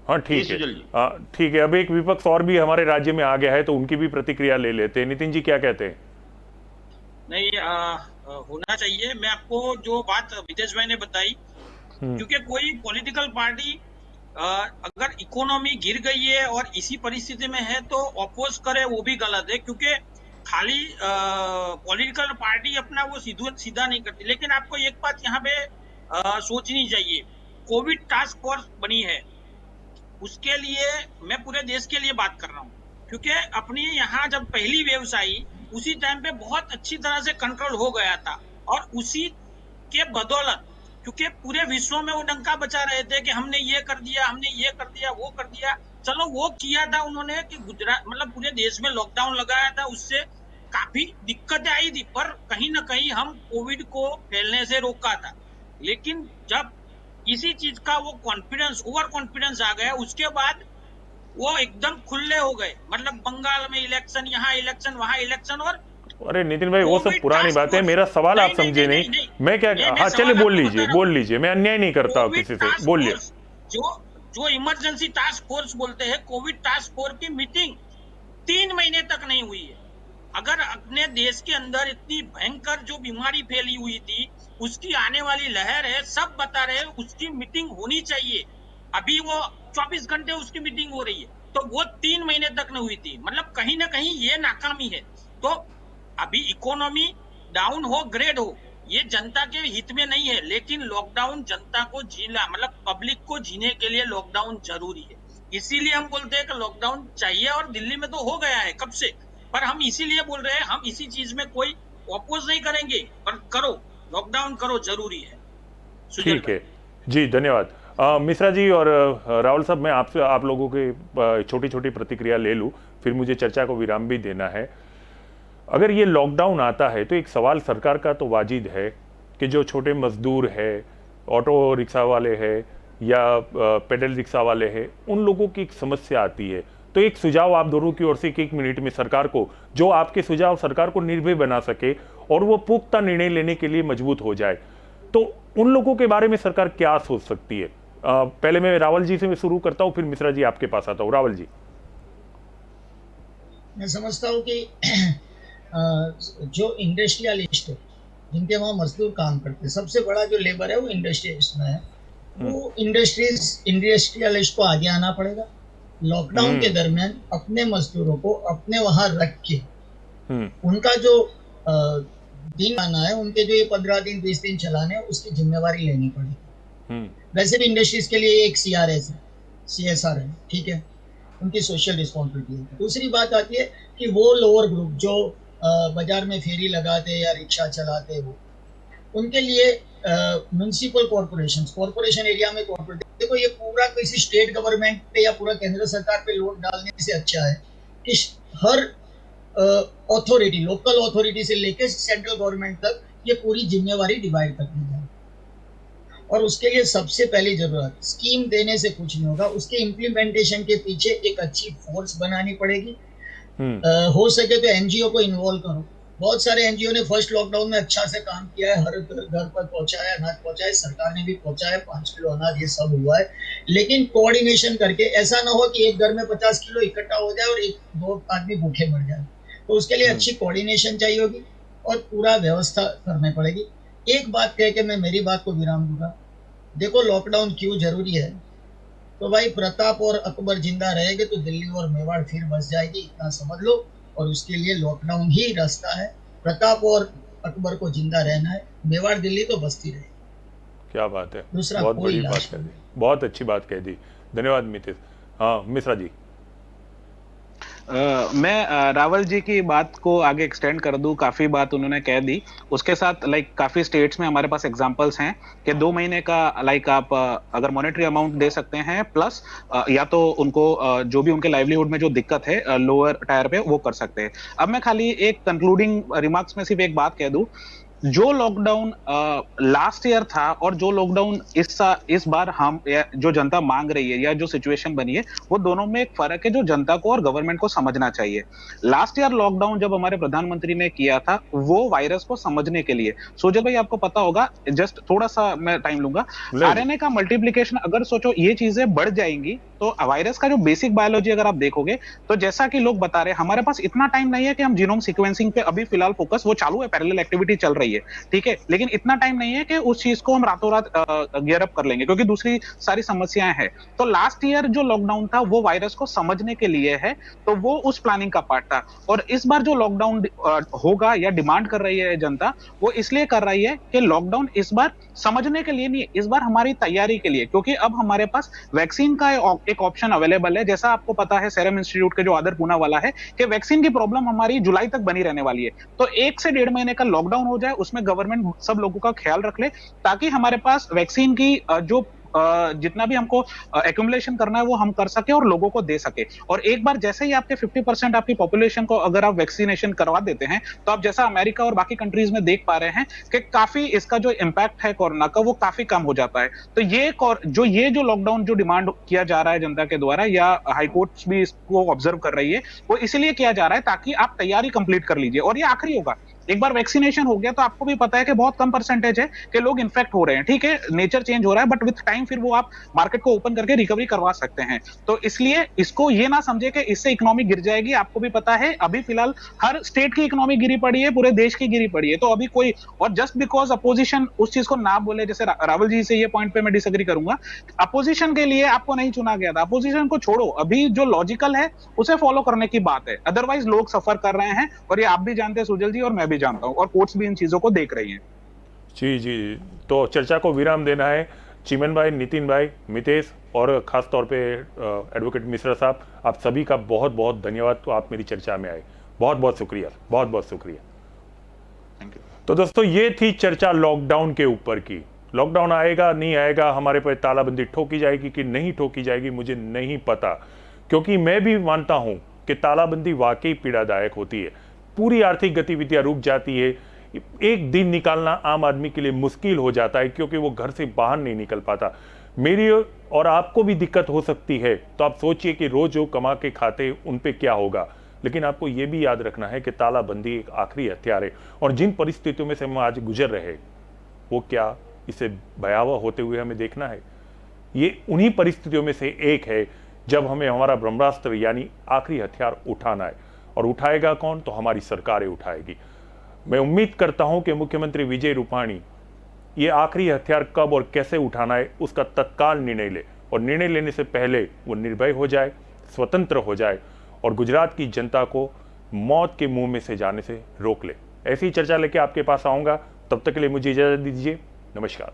हाँ जी ठीक है। सुजल जी। ठीक है, अब एक विपक्ष और भी हमारे राज्य में आ गया है तो उनकी भी प्रतिक्रिया ले लेते हैं। नितिन जी क्या कहते हैं? नहीं, होना चाहिए। मैं आपको जो बात विदेश भाई ने बताई, क्योंकि कोई पॉलिटिकल पार्टी अगर इकोनॉमी गिर गई है और इसी परिस्थिति में है तो अपोज करे, वो भी गलत है, क्योंकि खाली पॉलिटिकल पार्टी अपना वो सीधा नहीं करती। लेकिन आपको एक बात यहाँ पे सोचनी चाहिए, कोविड टास्क फोर्स बनी है, उसके लिए मैं पूरे देश के लिए बात कर रहा हूँ, क्योंकि अपनी यहाँ जब पहली वेव आई उसी टाइम पे बहुत अच्छी तरह से कंट्रोल हो गया था, और उसी के बदौलत, क्योंकि पूरे विश्व में वो डंका बचा रहे थे कि हमने ये कर दिया, हमने ये कर दिया, वो कर दिया। चलो वो किया था उन्होंने कि गुजरात मतलब पूरे देश में लॉकडाउन लगाया था, उससे काफी दिक्कतें आई थी, पर कहीं ना कहीं हम कोविड को फैलने से रोका था। लेकिन जब इसी चीज का वो कॉन्फिडेंस, ओवर कॉन्फिडेंस आ गया, उसके बाद वो एकदम खुले हो गए। मतलब बंगाल में इलेक्शन, यहाँ इलेक्शन, वहां इलेक्शन, और अरे नितिन भाई वो सब कोविड पुरानी टास्क बात है, फोर्स। मेरा सवाल आप समझे नहीं। मैं क्या, हाँ चलिए सवाल बोल आपको लीजिए, बता रहा हूँ। बोल लीजिए, मैं अन्याय नहीं करता हूँ कोविड किसी से, टास्क बोलिए। फोर्स, जो जो इमरजेंसी टास्क फोर्स बोलते हैं, कोविड टास्क फोर्स की मीटिंग 3 महीने तक नहीं हुई है। अगर अपने देश के अंदर इतनी भयंकर जो बीमारी फैली हुई थी, उसकी आने वाली लहर है, सब बता रहे हैं उसकी मीटिंग होनी चाहिए। अभी वो 24 घंटे उसकी मीटिंग हो रही है, तो वो 3 महीने तक नहीं हुई थी। मतलब कहीं ना कहीं ये नाकामी है। तो अभी इकोनॉमी डाउन हो, ग्रेड हो, ये जनता के हित में नहीं है, लेकिन लॉकडाउन जनता को जीना, मतलब पब्लिक को जीने के लिए लॉकडाउन जरूरी है। इसीलिए हम बोलते हैं कि लॉकडाउन चाहिए, और दिल्ली में तो हो गया है कब से, पर हम इसीलिए बोल रहे हैं, हम इसी चीज में कोई ऑपोज नहीं करेंगे, पर करो, लॉकडाउन करो, जरूरी है। सुजल ठीक भाई। है जी, धन्यवाद। मिश्रा जी और राहुल साहब, मैं आपसे आप लोगों के छोटी छोटी प्रतिक्रिया ले लूँ, फिर मुझे चर्चा को विराम भी देना है। अगर ये लॉकडाउन आता है तो एक सवाल सरकार का तो वाजिद है कि जो छोटे मजदूर है, ऑटो रिक्शा वाले हैं या पेडल रिक्शा वाले हैं, उन लोगों की एक समस्या आती है। तो एक सुझाव आप दोनों की ओर से एक मिनट में सरकार को, जो आपके सुझाव सरकार को निर्भय बना सके और वो पुख्ता निर्णय लेने के लिए मजबूत हो जाए, तो उन लोगों के बारे में सरकार क्या सोच सकती है? पहले मैं रावल जी से मैं शुरू करता हूं, फिर मिश्रा जी आपके पास आता हूं। रावल जी। मैं समझता हूँ कि जो इंडस्ट्रियलिस्ट है, जिनके वहाँ मजदूर काम करते हैं, सबसे बड़ा जो लेबर है वो इंडस्ट्रियलिस्ट में है। वो इंडस्ट्रियलिस्ट को आगे आना पड़ेगा। लॉकडाउन के दरमियान अपने मजदूरों को अपने वहां रख के उनका जो दिन आना है, उनके जो ये 15 दिन 20 दिन चलाने, उसकी जिम्मेवारी लेनी पड़ेगी। वैसे भी इंडस्ट्रीज के लिए एक CSR है, ठीक है, उनकी सोशल रिस्पॉन्सिबिलिटी है। दूसरी बात आती है कि वो लोअर ग्रुप जो बाजार में फेरी लगाते या रिक्शा चलाते, वो उनके लिए म्यूनिसिपल कॉर्पोरेशन एरिया में कॉर्पोरेट, देखो ये पूरा किसी स्टेट गवर्नमेंट पे या पूरा केंद्र सरकार पे लोड डालने से अच्छा है कि हर अथॉरिटी, लोकल अथॉरिटी से लेकर सेंट्रल गवर्नमेंट तक ये पूरी जिम्मेवारी डिवाइड कर दी जाए। और उसके लिए सबसे पहली जरूरत, स्कीम देने से कुछ नहीं होगा, उसके इम्प्लीमेंटेशन के पीछे एक अच्छी फोर्स बनानी पड़ेगी। हो सके तो एनजीओ को इन्वॉल्व करो। बहुत सारे एनजीओ ने फर्स्ट लॉकडाउन में अच्छा से काम किया है, हर घर पर पहुंचाया, अनाज पहुंचाया, सरकार ने भी पहुंचाया, 5 किलो अनाज, ये सब हुआ है। लेकिन कोऑर्डिनेशन करके, ऐसा ना हो कि एक घर में 50 किलो इकट्ठा हो जाए और 1-2 आदमी भूखे मर जाए। तो उसके लिए अच्छी कोऑर्डिनेशन चाहिए होगी और पूरा व्यवस्था करनी पड़ेगी। एक बात कह के मैं मेरी बात को विराम दूंगा। देखो लॉकडाउन क्यों जरूरी है, तो भाई प्रताप और अकबर जिंदा रहेंगे तो दिल्ली और मेवाड़ फिर बस जाएगी, इतना समझ लो। और उसके लिए लॉकडाउन ही रास्ता है। प्रताप और अकबर को जिंदा रहना है, मेवाड़ दिल्ली तो बसती रहेगी। क्या बात है, दूसरा बहुत कोई बड़ी बात इलाज कह दी, बहुत अच्छी बात कह दी, धन्यवाद मितेश। हाँ मिश्रा जी। मैं रावल जी की बात को आगे एक्सटेंड कर दूं, काफी बात उन्होंने कह दी। उसके साथ काफी स्टेट्स में हमारे पास एग्जांपल्स हैं कि 2 महीने का आप अगर मॉनेटरी अमाउंट दे सकते हैं, प्लस या तो उनको जो भी उनके लाइवलीहुड में जो दिक्कत है लोअर टायर पे, वो कर सकते हैं। अब मैं खाली एक कंक्लूडिंग रिमार्क्स में सिर्फ एक बात कह दूं जो लॉकडाउन लास्ट ईयर था और जो लॉकडाउन इस बार हम जो जनता मांग रही है या जो सिचुएशन बनी है, वो दोनों में एक फर्क है जो जनता को और गवर्नमेंट को समझना चाहिए। लास्ट ईयर लॉकडाउन जब हमारे प्रधानमंत्री ने किया था, वो वायरस को समझने के लिए, सुजल भाई आपको पता होगा, जस्ट थोड़ा सा मैं टाइम लूंगा, ले आरएनए का मल्टीप्लीकेशन अगर सोचो ये चीजें बढ़ जाएंगी तो वायरस का जो बेसिक बायोलॉजी अगर आप देखोगे, तो जैसा कि लोग बता रहे हैं, हमारे पास इतना टाइम नहीं है कि हम जीनोम सीक्वेंसिंग पे अभी फिलहाल फोकस, वो चालू है, पैरेलल एक्टिविटी चल रही है, ठीक है, लेकिन इतना टाइम नहीं है कि उस चीज को हम रातों रात गियर अप कर लेंगे, क्योंकि दूसरी सारी समस्याएं हैं। तो लास्ट ईयर जो लॉकडाउन था वो वायरस को समझने के लिए है, तो वो उस प्लानिंग का पार्ट था। और इस बार जो लॉकडाउन होगा या डिमांड कर रही है जनता, वो इसलिए कर रही है कि लॉकडाउन इस बार समझने के लिए नहीं, इस बार हमारी तैयारी के लिए, क्योंकि अब हमारे पास वैक्सीन का एक ऑप्शन अवेलेबल है। जैसा आपको पता है, सेरम इंस्टीट्यूट के जो आदर पूना वाला है कि वैक्सीन की प्रॉब्लम हमारी जुलाई तक बनी रहने वाली है, तो 1 से 1.5 महीने का लॉकडाउन हो जाए, उसमें गवर्नमेंट सब लोगों का ख्याल रख ले, ताकि हमारे पास वैक्सीन की जो जितना भी हमको एक्यूमुलेशन करना है वो हम कर सके और लोगों को दे सके। और एक बार जैसे ही आपके 50% आपकी पॉपुलेशन को अगर आप वैक्सीनेशन करवा देते हैं, तो आप जैसा अमेरिका और बाकी कंट्रीज में देख पा रहे हैं कि काफी इसका जो इंपैक्ट है कोरोना का, वो काफी कम हो जाता है। तो ये जो लॉकडाउन जो डिमांड किया जा रहा है जनता के द्वारा, या हाईकोर्ट भी इसको ऑब्जर्व कर रही है, वो इसलिए किया जा रहा है ताकि आप तैयारी कंप्लीट कर लीजिए। और ये आखिरी होगा, एक बार वैक्सीनेशन हो गया तो आपको भी पता है कि बहुत कम परसेंटेज है कि लोग इन्फेक्ट हो रहे हैं, ठीक है, नेचर चेंज हो रहा है, बट विथ टाइम फिर वो आप मार्केट को ओपन करके रिकवरी करवा सकते हैं। तो इसलिए इसको ये ना समझे कि इससे इकोनॉमी गिर जाएगी। आपको भी पता है अभी फिलहाल हर स्टेट की इकोनॉमी गिरी पड़ी है, पूरे देश की गिरी पड़ी है। तो अभी कोई, और जस्ट बिकॉज अपोजिशन उस चीज को ना बोले, जैसे रावल जी से ये पॉइंट पे मैं डिसएग्री करूंगा, अपोजिशन के लिए आपको नहीं चुना गया था, अपोजिशन को छोड़ो, अभी जो लॉजिकल है उसे फॉलो करने की बात है। अदरवाइज लोग सफर कर रहे हैं, और ये आप भी जानते हैं सुजल जी, और मैं भी जानता हूं, और कोर्ट्स भी इन चीजों को देख रही हैं। जी जी, तो चर्चा को विराम देना है। चिमन भाई, नितिन भाई, मितेश और ख़ास तौर पे एडवोकेट मिश्रा साहब, आप सभी का बहुत बहुत धन्यवाद। तो आप मेरी चर्चा में आए, बहुत बहुत शुक्रिया, बहुत बहुत शुक्रिया। Thank you. तो दोस्तों, ये थी चर्चा लॉकडाउन के ऊपर की। लॉकडाउन आएगा नहीं आएगा, हमारे पर तालाबंदी ठोकी जाएगी कि नहीं ठोकी जाएगी, मुझे नहीं पता, क्योंकि मैं भी मानता हूं कि तालाबंदी वाकई पीड़ादायक होती है। पूरी आर्थिक गतिविधियां रुक जाती है, एक दिन निकालना आम आदमी के लिए मुश्किल हो जाता है, क्योंकि वो घर से बाहर नहीं निकल पाता। मेरी और आपको भी दिक्कत हो सकती है, तो आप सोचिए कि रोज जो कमा के खाते उन पे क्या होगा। लेकिन आपको ये भी याद रखना है कि तालाबंदी एक आखिरी हथियार है, और जिन परिस्थितियों में से हम आज गुजर रहे हैं, वो क्या इसे भयावह होते हुए हमें देखना है। ये उन्हीं परिस्थितियों में से एक है जब हमें हमारा ब्रह्मास्त्र यानी आखिरी हथियार उठाना है। और उठाएगा कौन? तो हमारी सरकारें उठाएगी। मैं उम्मीद करता हूं कि मुख्यमंत्री विजय रूपाणी ये आखिरी हथियार कब और कैसे उठाना है उसका तत्काल निर्णय ले, और निर्णय लेने से पहले वो निर्भय हो जाए, स्वतंत्र हो जाए, और गुजरात की जनता को मौत के मुंह में से जाने से रोक ले। ऐसी चर्चा लेके आपके पास आऊंगा, तब तक के लिए मुझे इजाजत दीजिए। नमस्कार।